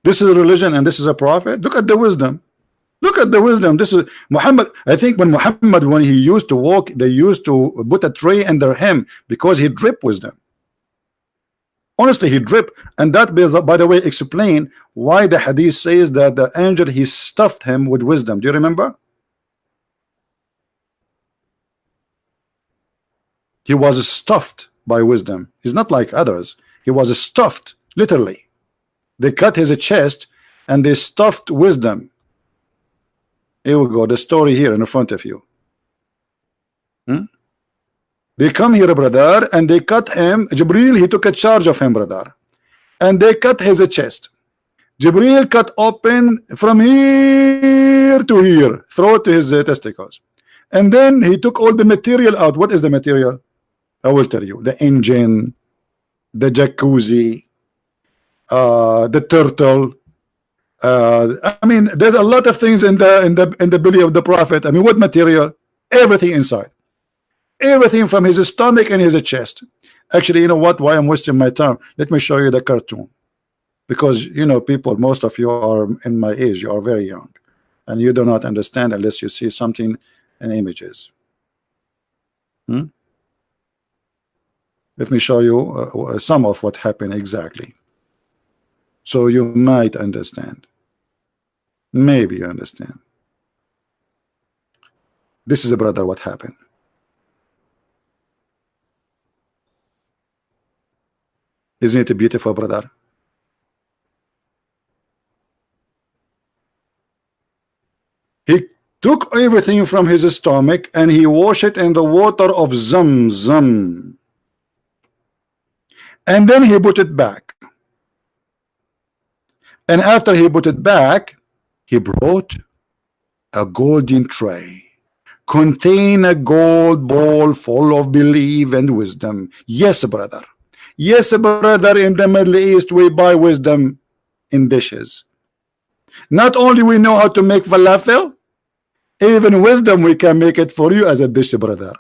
This is a religion and this is a prophet? Look at the wisdom. Look at the wisdom. This is Muhammad. I think when Muhammad, when he used to walk, they used to put a tray under him because he dripped wisdom. Honestly, he dripped. And that, by the way, explain why the hadith says that the angel, he stuffed him with wisdom. Do you remember? He was stuffed by wisdom. He's not like others. He was stuffed, literally. They cut his chest and they stuffed wisdom. Here we go, the story here in front of you. They come here, brother, and they cut him. Jibril, he took a charge of him, brother. And they cut his chest. Jibril cut open from here to here, throat to his testicles. And then he took all the material out. What is the material? I will tell you. The engine, the jacuzzi, the turtle. I mean, there's a lot of things in the belly of the prophet. I mean, what material? Everything inside, everything from his stomach and his chest. Actually, you know what? Why I'm wasting my time? Let me show you the cartoon, because you know, people, most of you are in my age. You are very young, and you do not understand unless you see something in images. Let me show you some of what happened exactly, so you might understand. Maybe you understand. This is a brother what happened. Isn't it beautiful, brother? He took everything from his stomach and he washed it in the water of Zamzam, and then he put it back. And after he put it back, he brought a golden tray, contain a gold bowl full of belief and wisdom. Yes, brother. Yes, brother, in the Middle East we buy wisdom in dishes. Not only we know how to make falafel, even wisdom we can make it for you as a dish, brother.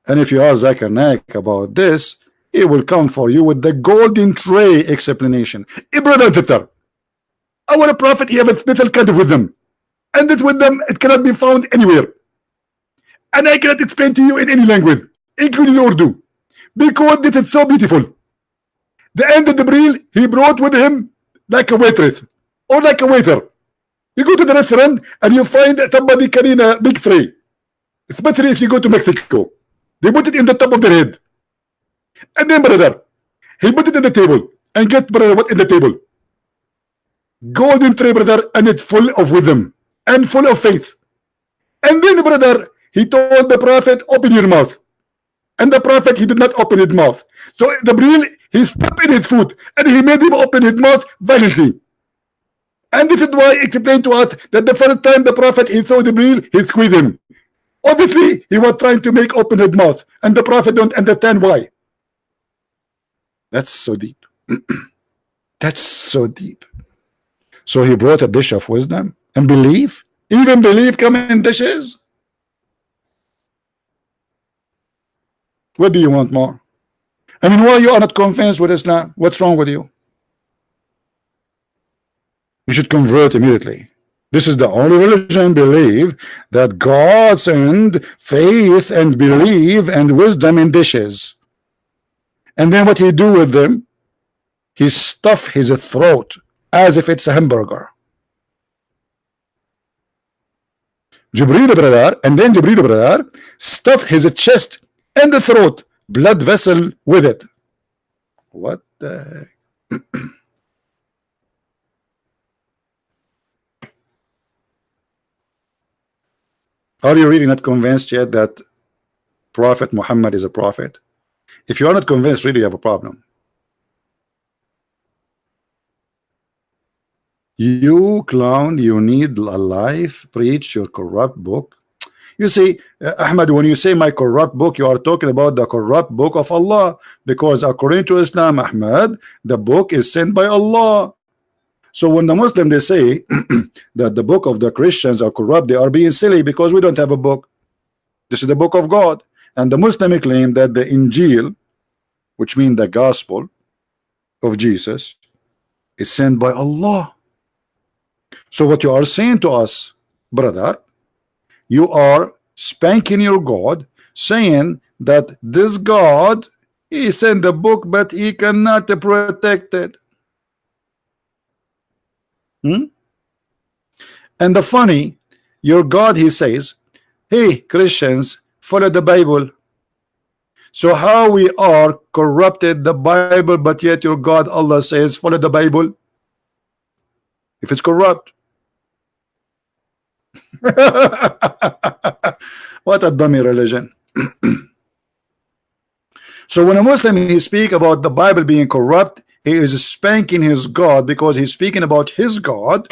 And if you ask Zakir Naik about this, he will come for you with the golden tray explanation. Brother and sister, our prophet, he have a special kind of wisdom, and this wisdom, it cannot be found anywhere, and I cannot explain to you in any language, including Urdu, because this is so beautiful. The end of the Jibril, he brought with him like a waitress or like a waiter. You go to the restaurant and you find somebody carrying a big tray, especially if you go to Mexico. They put it in the top of their head. And then, brother, he put it in the table. And get, brother, what in the table? Golden tray, brother, and it's full of wisdom and full of faith. And then, brother, he told the prophet, open your mouth. And the prophet, he did not open his mouth. So the Jibril, he stepped in his foot and he made him open his mouth violently. And this is why he explained to us that the first time the prophet, he saw the Jibril, he squeezed him. Obviously, he was trying to make open his mouth, and the prophet don't understand why. That's so deep. That's so deep. So he brought a dish of wisdom and belief. Even belief come in dishes. What do you want more? I mean, why you are not convinced with Islam? What's wrong with you? You should convert immediately. This is the only religion believe that God send faith and believe and wisdom in dishes. And then what he do with them? He stuff his throat as if it's a hamburger. Jibril brother, and then Jibril brother stuff his chest and the throat, blood vessel with it. What the heck? Are you really not convinced yet that Prophet Muhammad is a prophet? If you are not convinced, really you have a problem. You clown, you need a life, preach your corrupt book. You see, Ahmad, when you say my corrupt book, you are talking about the corrupt book of Allah, because according to Islam, Ahmad, the book is sent by Allah. So when the Muslim they say that the book of the Christians are corrupt, they are being silly because we don't have a book. This is the book of God. And the Muslim claim that the Injil, which means the gospel of Jesus, is sent by Allah. So what you are saying to us, brother, you are spanking your God, saying that this God, he sent the book, but he cannot protect it. And the funny, your God, he says, hey, Christians, follow the Bible. So how we are corrupted the Bible, but yet your God, Allah says, follow the Bible? If it's corrupt. What a dummy religion. So when a Muslim he speak about the Bible being corrupt, he is spanking his God, because he's speaking about his God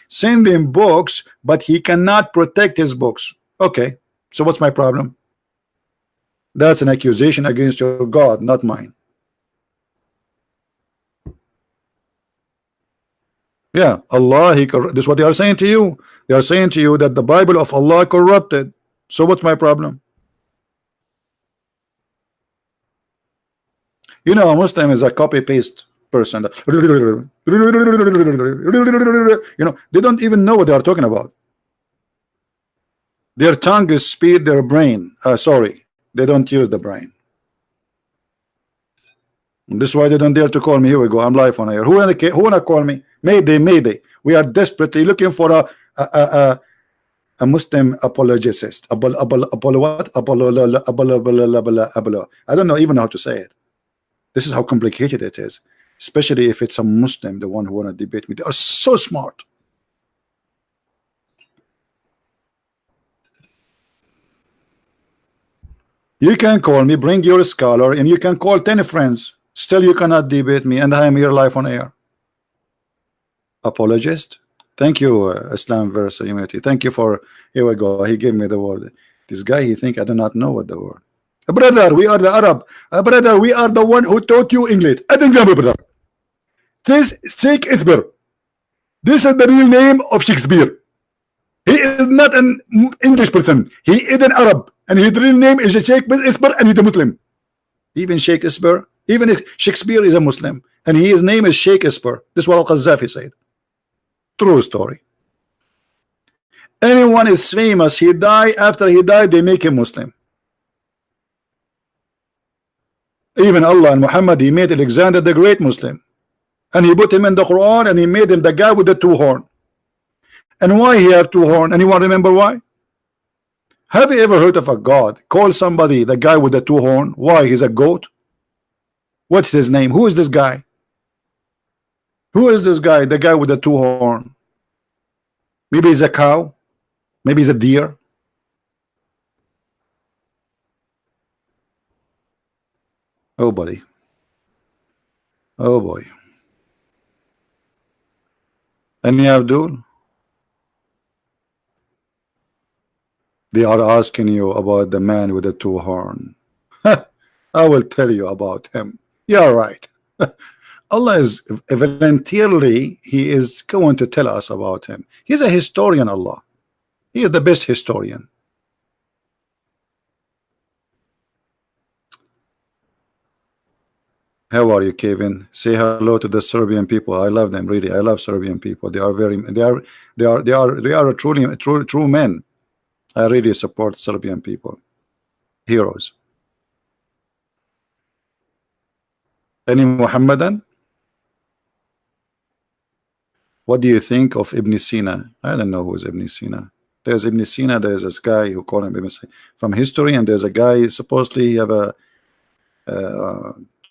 sending books, but he cannot protect his books. Okay, so what's my problem? That's an accusation against your God, not mine. Yeah, Allah, this is what they are saying to you. They are saying to you that the Bible of Allah corrupted. So what's my problem? You know, a Muslim is a copy-paste person. You know, they don't even know what they are talking about. Their tongue is speed their brain. Sorry, they don't use the brain. And this is why they don't dare to call me. Here we go. I'm live on air. Who wanna call me? Mayday, Mayday. We are desperately looking for a Muslim apologist. I don't know even how to say it. This is how complicated it is, especially if it's a Muslim, the one who want to debate me. They are so smart. You can call me, bring your scholar, and you can call 10 friends. Still, you cannot debate me, and I am here live on air. Apologist. Thank you, Islam versus Humanity. Thank you for. Here we go. He gave me the word. This guy, he think I do not know what the word. Brother, we are the Arab. Brother, we are the one who taught you English. I think, brother. This Shakespeare. This is the real name of Shakespeare. He is not an English person. He is an Arab, and his real name is Shakespeare, and he's a Muslim. Even Shakespeare, even if Shakespeare is a Muslim, and his name is Shakespeare. This is what Al-Qaddafi said. True story. Anyone is famous, he died. After he died, they make him Muslim. Even Allah and Muhammad, he made Alexander the Great Muslim, and he put him in the Quran, and he made him the guy with the two horn. And why he have two horn? Anyone remember why? Have you ever heard of a God call somebody the guy with the two horn? Why? He's a goat. What's his name? Who is this guy? Who is this guy? The guy with the two horn. Maybe he's a cow. Maybe he's a deer. Oh, buddy. Oh, boy. Any Abdul? They are asking you about the man with the two horn. I will tell you about him. You're right. Allah is voluntarily, he is going to tell us about him. He's a historian, Allah. He is the best historian. How are you, Kevin? Say hello to the Serbian people. I love them, really. I love Serbian people. They are very, they are truly true men. I really support Serbian people. Heroes. Any Muhammadan? What do you think of Ibn Sina? I don't know who is Ibn Sina. There's Ibn Sina. There's this guy who call him Ibn Sina from history, and there's a guy supposedly have a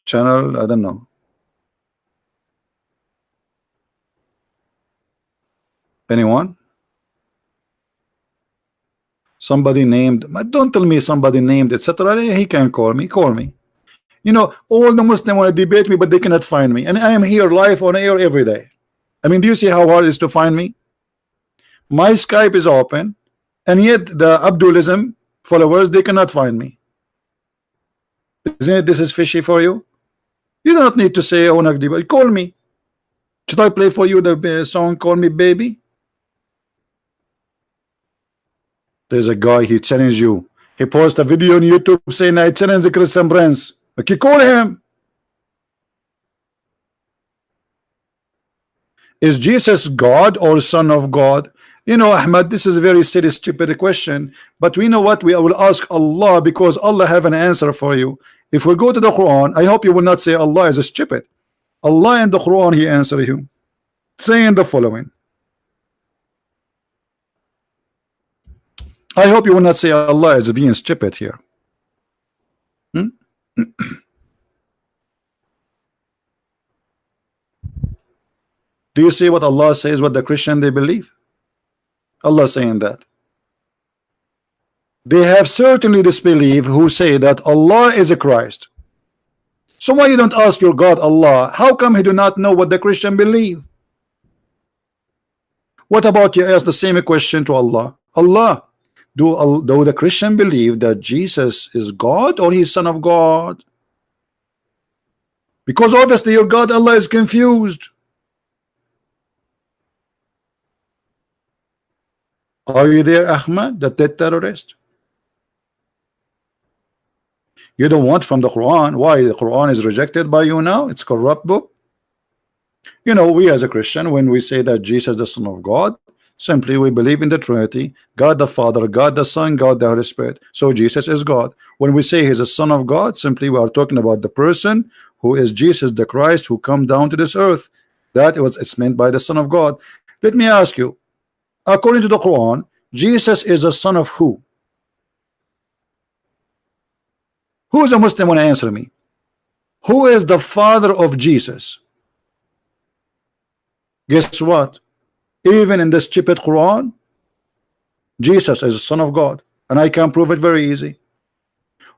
channel. I don't know. Anyone? Somebody named. Don't tell me somebody named, etc. He can call me. Call me. You know, all the Muslims want to debate me, but they cannot find me, and I am here live on air every day. I mean, do you see how hard it is to find me? My Skype is open, and yet the Abdulism followers, they cannot find me. Isn't it this is fishy for you? You do not need to say, oh, Nagdi, call me. Should I play for you the song Call Me Baby? There's a guy, he challenged you. He posted a video on YouTube saying, I challenge the Christian Prince. Okay, call him. Is Jesus God or Son of God? You know, Ahmad, this is a very silly, stupid question. But we know what we will ask Allah, because Allah have an answer for you. If we go to the Quran, I hope you will not say Allah is stupid. Allah in the Quran, He answer you, saying the following. I hope you will not say Allah is being stupid here. Do you see what Allah says, what the Christian they believe? Allah saying that they have certainly disbelieved who say that Allah is a Christ. So why you don't ask your God Allah? How come he do not know what the Christian believe? What about you ask the same question to Allah? Allah, do the Christian believe that Jesus is God or He's Son of God? Because obviously your God Allah is confused. Are you there, Ahmad, the dead terrorist? You don't want from the Quran. Why? The Quran is rejected by you now? It's corrupt book. You know, we as a Christian, when we say that Jesus is the Son of God, simply we believe in the Trinity, God the Father, God the Son, God the Holy Spirit. So Jesus is God. When we say He's a Son of God, simply we are talking about the person who is Jesus the Christ, who come down to this earth. It's meant by the Son of God. Let me ask you, according to the Quran, Jesus is a son of who? Who is a Muslim? Want to answer me? Who is the father of Jesus? Guess what? Even in the stupid Quran, Jesus is a son of God, and I can prove it very easy.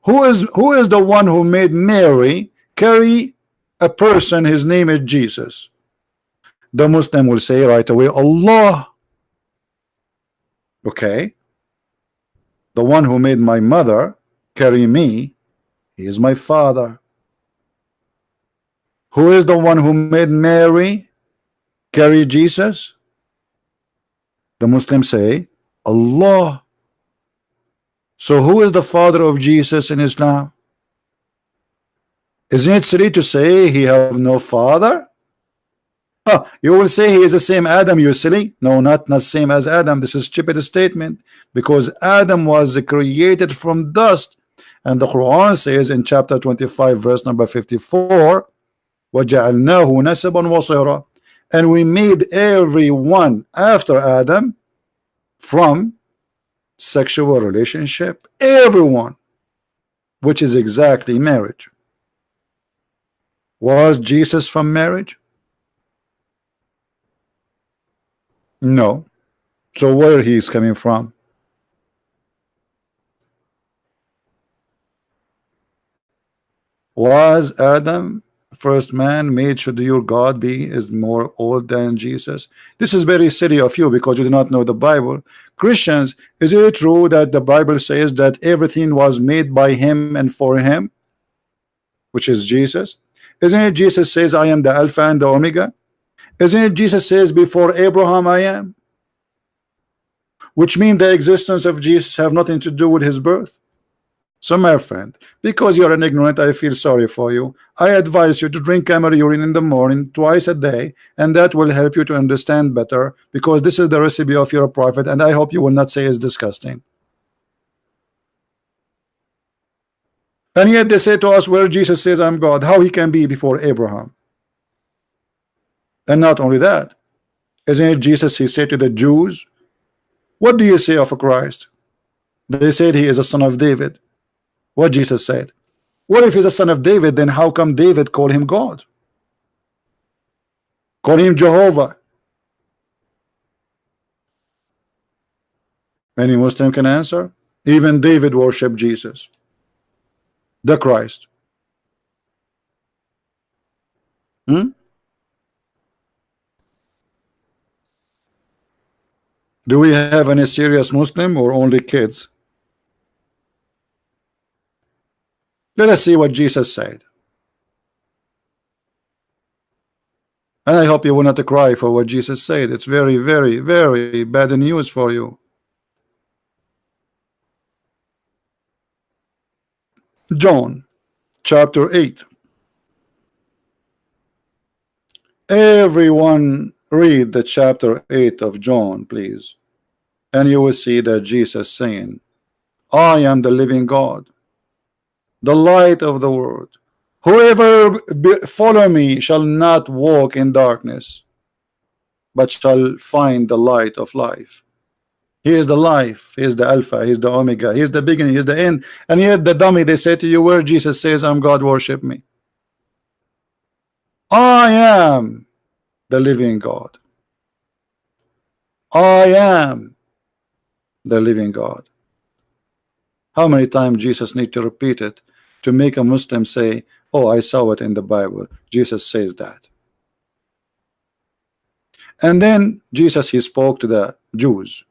Who is the one who made Mary carry a person? His name is Jesus. The Muslim will say right away, Allah. Okay, the one who made my mother carry me, He is my father. Who is the one who made Mary carry Jesus? The Muslims say Allah. So who is the father of Jesus in Islam? Isn't it silly to say he have no father? You will say he is the same Adam, you silly. No, not same as Adam. This is stupid statement, because Adam was created from dust, and the Quran says in chapter 25 verse number 54, وَجَعَلْنَاهُ نَسَبًا وَصِهْرًا, and we made everyone after Adam from sexual relationship, everyone, which is exactly marriage. Was Jesus from marriage? No. So where he is coming from? Was Adam first man made? Should your God be is more old than Jesus? This is very silly of you, because you do not know the Bible. Christians, is it true that the Bible says that everything was made by him and for him, which is Jesus? Isn't it Jesus says I am the Alpha and the Omega? Isn't it Jesus says before Abraham I am? Which means the existence of Jesus have nothing to do with his birth. So my friend, because you're an ignorant, I feel sorry for you. I advise you to drink camel urine in the morning twice a day, and that will help you to understand better, because this is the recipe of your prophet, and I hope you will not say it's disgusting. And yet they say to us, where Jesus says I'm God, how he can be before Abraham? And not only that, isn't it Jesus, he said to the Jews, what do you say of Christ? They said he is a son of David. What Jesus said, what if he's a son of David, then how come David called him God? Call him Jehovah. Any Muslim can answer. Even David worshiped Jesus, the Christ. Hmm? Do we have any serious Muslim or only kids? Let us see what Jesus said. And I hope you will not cry for what Jesus said. It's very, very, very bad news for you. John chapter 8. Everyone read the chapter 8 of John, please. And you will see that Jesus saying, I am the living God, the light of the world. Whoever follow me shall not walk in darkness, but shall find the light of life. He is the life, he is the Alpha, he is the Omega, he is the beginning, he is the end. And yet the dummy, they say to you, where Jesus says, I'm God, worship me. I am the living God. I am the living God. How many times Jesus need to repeat it to make a Muslim say, oh, I saw it in the Bible, Jesus says that. And then Jesus, he spoke to the Jews.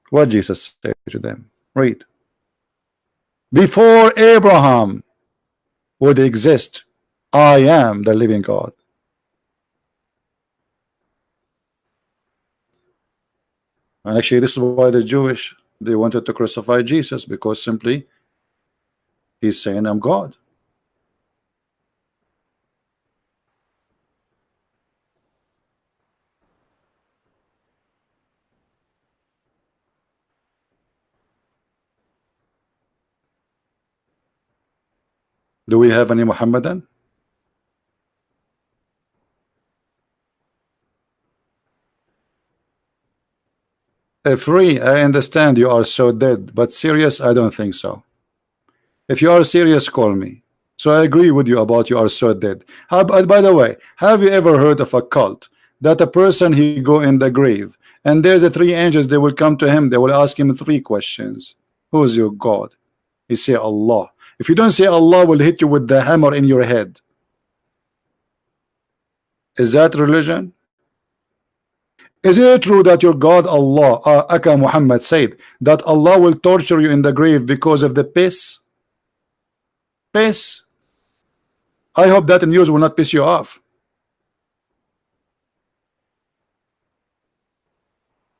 What Jesus said to them, read. Before Abraham would exist, I am the living God. And actually this is why the Jewish, they wanted to crucify Jesus, because simply he's saying I'm God. Do we have any Muhammadan? Free, I understand you are so dead, but serious, I don't think so. If you are serious, call me. So I agree with you about you are so dead. By the way, have you ever heard of a cult that a person, he go in the grave and there's a three angels, they will come to him, they will ask him three questions. Who's your God? He say Allah. If you don't say Allah, will hit you with the hammer in your head. Is that religion? Is it true that your God Allah, Aka Muhammad said that Allah will torture you in the grave because of the piss? Piss? I hope that news will not piss you off.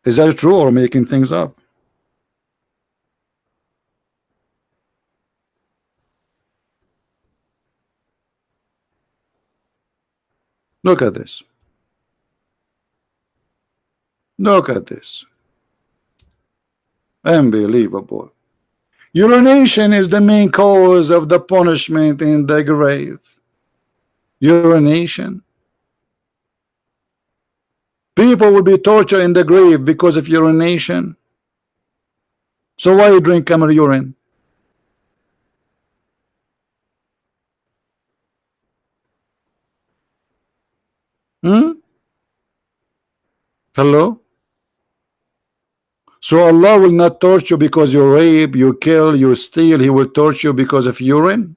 Is that true or making things up? Look at this. Look at this. Unbelievable. Urination is the main cause of the punishment in the grave. Urination. People will be tortured in the grave because of urination. So why you drink camel urine? Hello? So Allah will not torture you because you rape, you kill, you steal. He will torture you because of urine?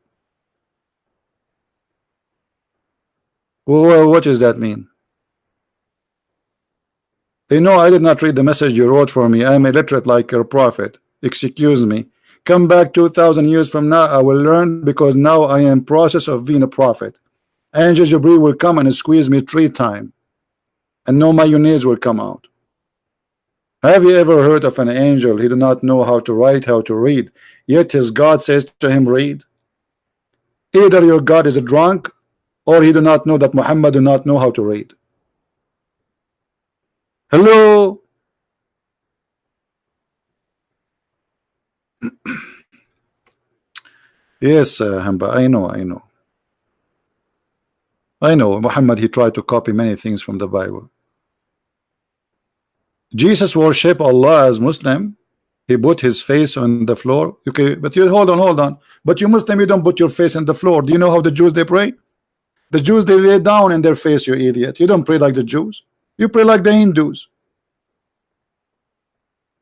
Well, what does that mean? You know, I did not read the message you wrote for me. I am illiterate like your prophet. Excuse me. Come back 2,000 years from now, I will learn, because now I am in process of being a prophet. Angel Jibreel will come and squeeze me 3 times. and no mayonnaise will come out. Have you ever heard of an angel? He do not know how to write, how to read, yet his God says to him, read. Either your God is a drunk, or he do not know that Muhammad do not know how to read. Hello. Yes, Hamba, I know. Muhammad, he tried to copy many things from the Bible. Jesus worship Allah as Muslim. He put his face on the floor. Okay, but you hold on. But you Muslim, you don't put your face on the floor. Do you know how the Jews they pray? The Jews they lay down in their face, you idiot. You don't pray like the Jews. You pray like the Hindus.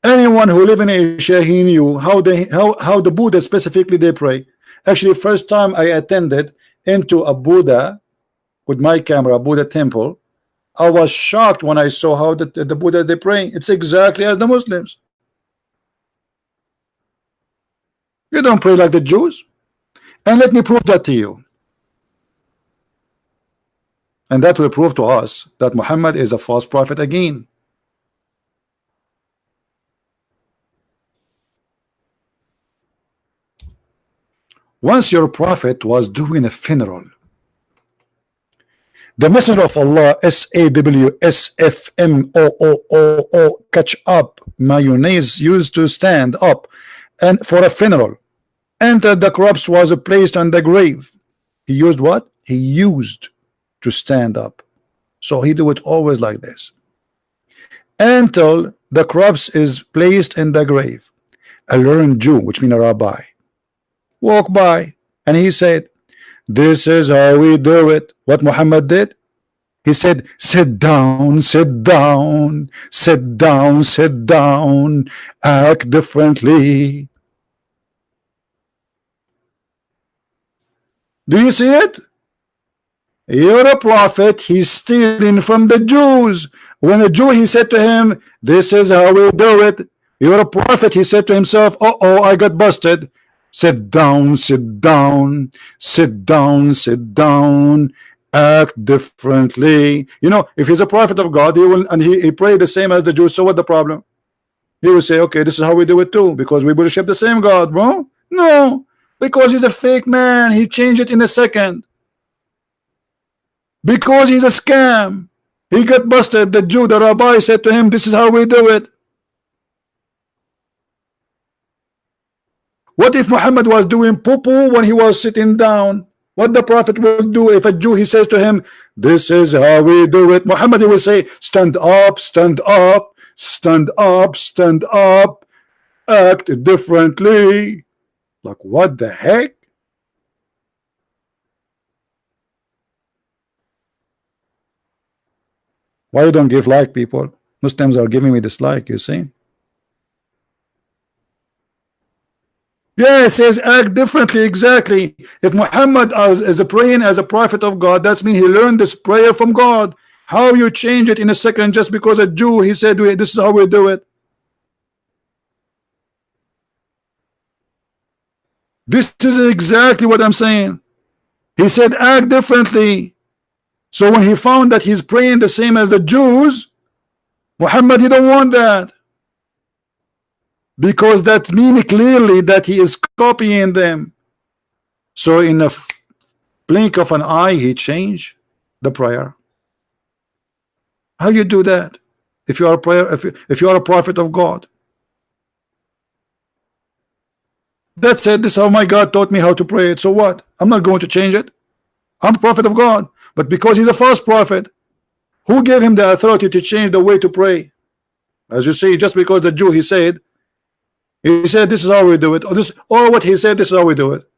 Anyone who live in Asia, he knew how the Buddha specifically they pray. Actually, first time I attended into a Buddha with my camera, Buddha temple, I was shocked when I saw how the Buddha they pray. It's exactly as the Muslims. You don't pray like the Jews. And let me prove that to you. And that will prove to us that Muhammad is a false prophet again. Once your prophet was doing a funeral, the messenger of Allah, SAWSFMOOO, catch up, mayonnaise used to stand up and for a funeral, entered the corpse was placed on the grave. He used what? He used to stand up. So he do it always like this. Until the corpse is placed in the grave, a learned Jew, which means a rabbi, walked by and he said, this is how we do it. What Muhammad did? He said, sit down, sit down, sit down, sit down, act differently. Do you see it? You're a prophet. He's stealing from the Jews. When a Jew, he said to him, this is how we do it. You're a prophet. He said to himself, uh-oh, I got busted. Sit down, sit down, sit down, sit down, act differently. You know, if he's a prophet of God, he will, and he prayed the same as the Jews. So what the problem? He will say, okay, this is how we do it too, because we worship the same God, bro. No, because he's a fake man. He changed it in a second. Because he's a scam. He got busted. The Jew, the rabbi said to him, this is how we do it. What if Muhammad was doing poo-poo when he was sitting down? What the prophet will do if a Jew, he says to him, this is how we do it. Muhammad, he will say, stand up, stand up, stand up, stand up, act differently. Like, what the heck? Why you don't give like, people? Muslims are giving me dislike, you see? Yeah, it says act differently, exactly. If Muhammad is a praying as a prophet of God, that's mean he learned this prayer from God. How you change it in a second just because a Jew, he said, this is how we do it. This is exactly what I'm saying. He said act differently. So when he found that he's praying the same as the Jews, Muhammad, he don't want that. Because that means clearly that he is copying them. So in a blink of an eye, he changed the prayer. How you do that? If you are a prayer, if you are a prophet of God. That said, this is how my God taught me how to pray it. So what? I'm not going to change it. I'm a prophet of God. But because he's a false prophet, who gave him the authority to change the way to pray? As you see, just because the Jew, he said this is how we do it, or what he said, this is how we do it.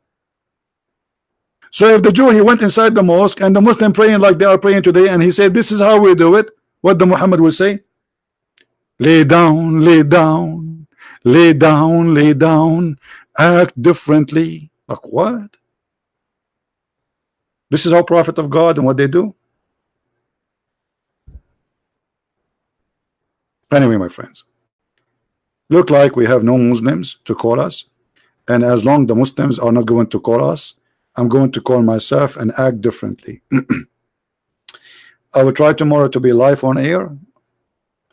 So if the Jew, he went inside the mosque and the Muslim praying like they are praying today, and he said this is how we do it, what the Muhammad will say? Lay down, lay down, lay down, lay down, act differently. Like what? This is how prophet of God and what they do. Anyway, my friends, look like we have no Muslims to call us, and as long the Muslims are not going to call us, I'm going to call myself and act differently. I will try tomorrow to be live on air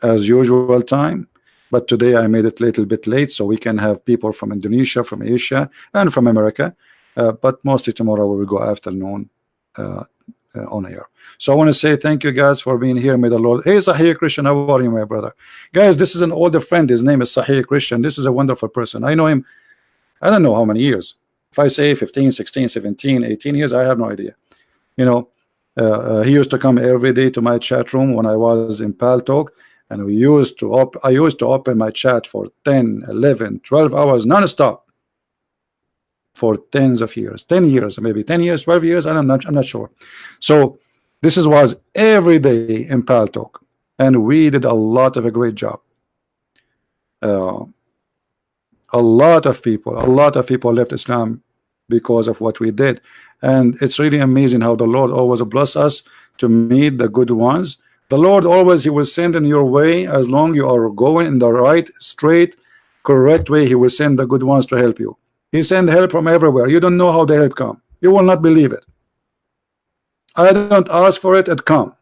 as usual time, but today I made it a little bit late so we can have people from Indonesia, from Asia, and from America. But mostly tomorrow we will go afternoon on air. So I want to say thank you guys for being here. May the Lord. Hey, Sahih Christian, how are you, my brother? Guys, this is an older friend. His name is Sahih Christian. This is a wonderful person. I know him. I don't know how many years. If I say 15, 16, 17, 18 years, I have no idea. You know, he used to come every day to my chat room when I was in Pal Talk, and I used to open my chat for 10, 11, 12 hours non-stop for tens of years, 10 years, maybe 10 years, 12 years. I'm not sure. So this was every day in Pal Talk, and we did a lot of a great job. A lot of people left Islam because of what we did, and it's really amazing how the Lord always bless us to meet the good ones. The Lord always, He will send in your way as long you are going in the right, straight, correct way. He will send the good ones to help you. He send help from everywhere. You don't know how the help come. You will not believe it. I don't ask for it, it come.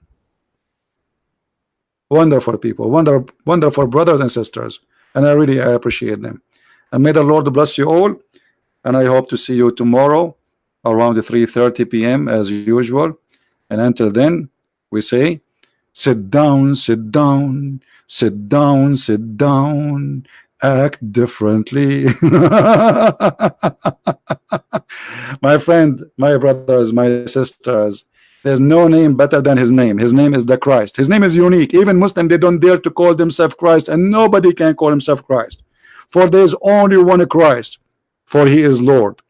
Wonderful people, wonderful brothers and sisters, and I appreciate them. And may the Lord bless you all, and I hope to see you tomorrow around 3:30 p.m. as usual. And until then, we say, sit down, sit down, sit down, sit down, act differently. My friend, my brothers, my sisters, there's no name better than His name. His name is the Christ. His name is unique. Even Muslim, they don't dare to call themselves Christ, and nobody can call himself Christ. For there is only one Christ, for He is Lord.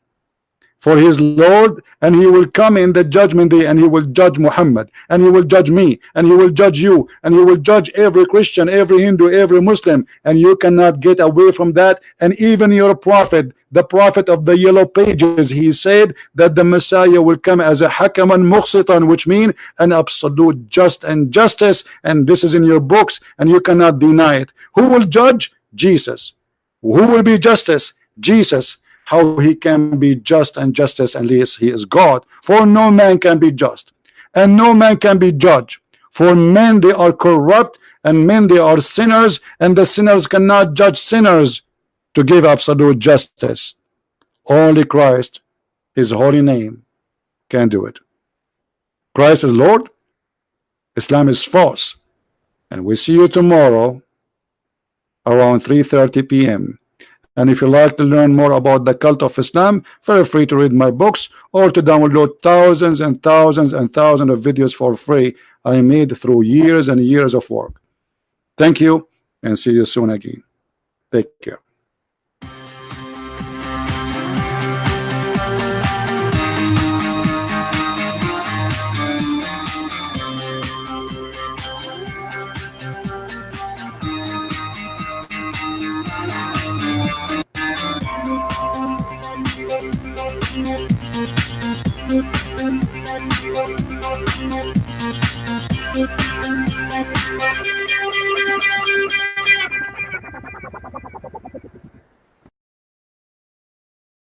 For He is Lord, and He will come in the judgment day, and He will judge Muhammad, and He will judge me, and He will judge you, and He will judge every Christian, every Hindu, every Muslim, and you cannot get away from that. And even your prophet, the prophet of the yellow pages, he said that the Messiah will come as a hakaman muqsitan, which means an absolute just and justice, and this is in your books, and you cannot deny it. Who will judge? Jesus. Who will be justice? Jesus. How He can be just and justice unless He is God? For no man can be just, and no man can be judged. For men, they are corrupt, and men, they are sinners, and the sinners cannot judge sinners to give absolute justice. Only Christ, His holy name, can do it. Christ is Lord, Islam is false, and we see you tomorrow around 3:30 p.m. And if you like to learn more about the cult of Islam, feel free to read my books or to download thousands and thousands and thousands of videos for free I made through years and years of work. Thank you, and see you soon again. Take care.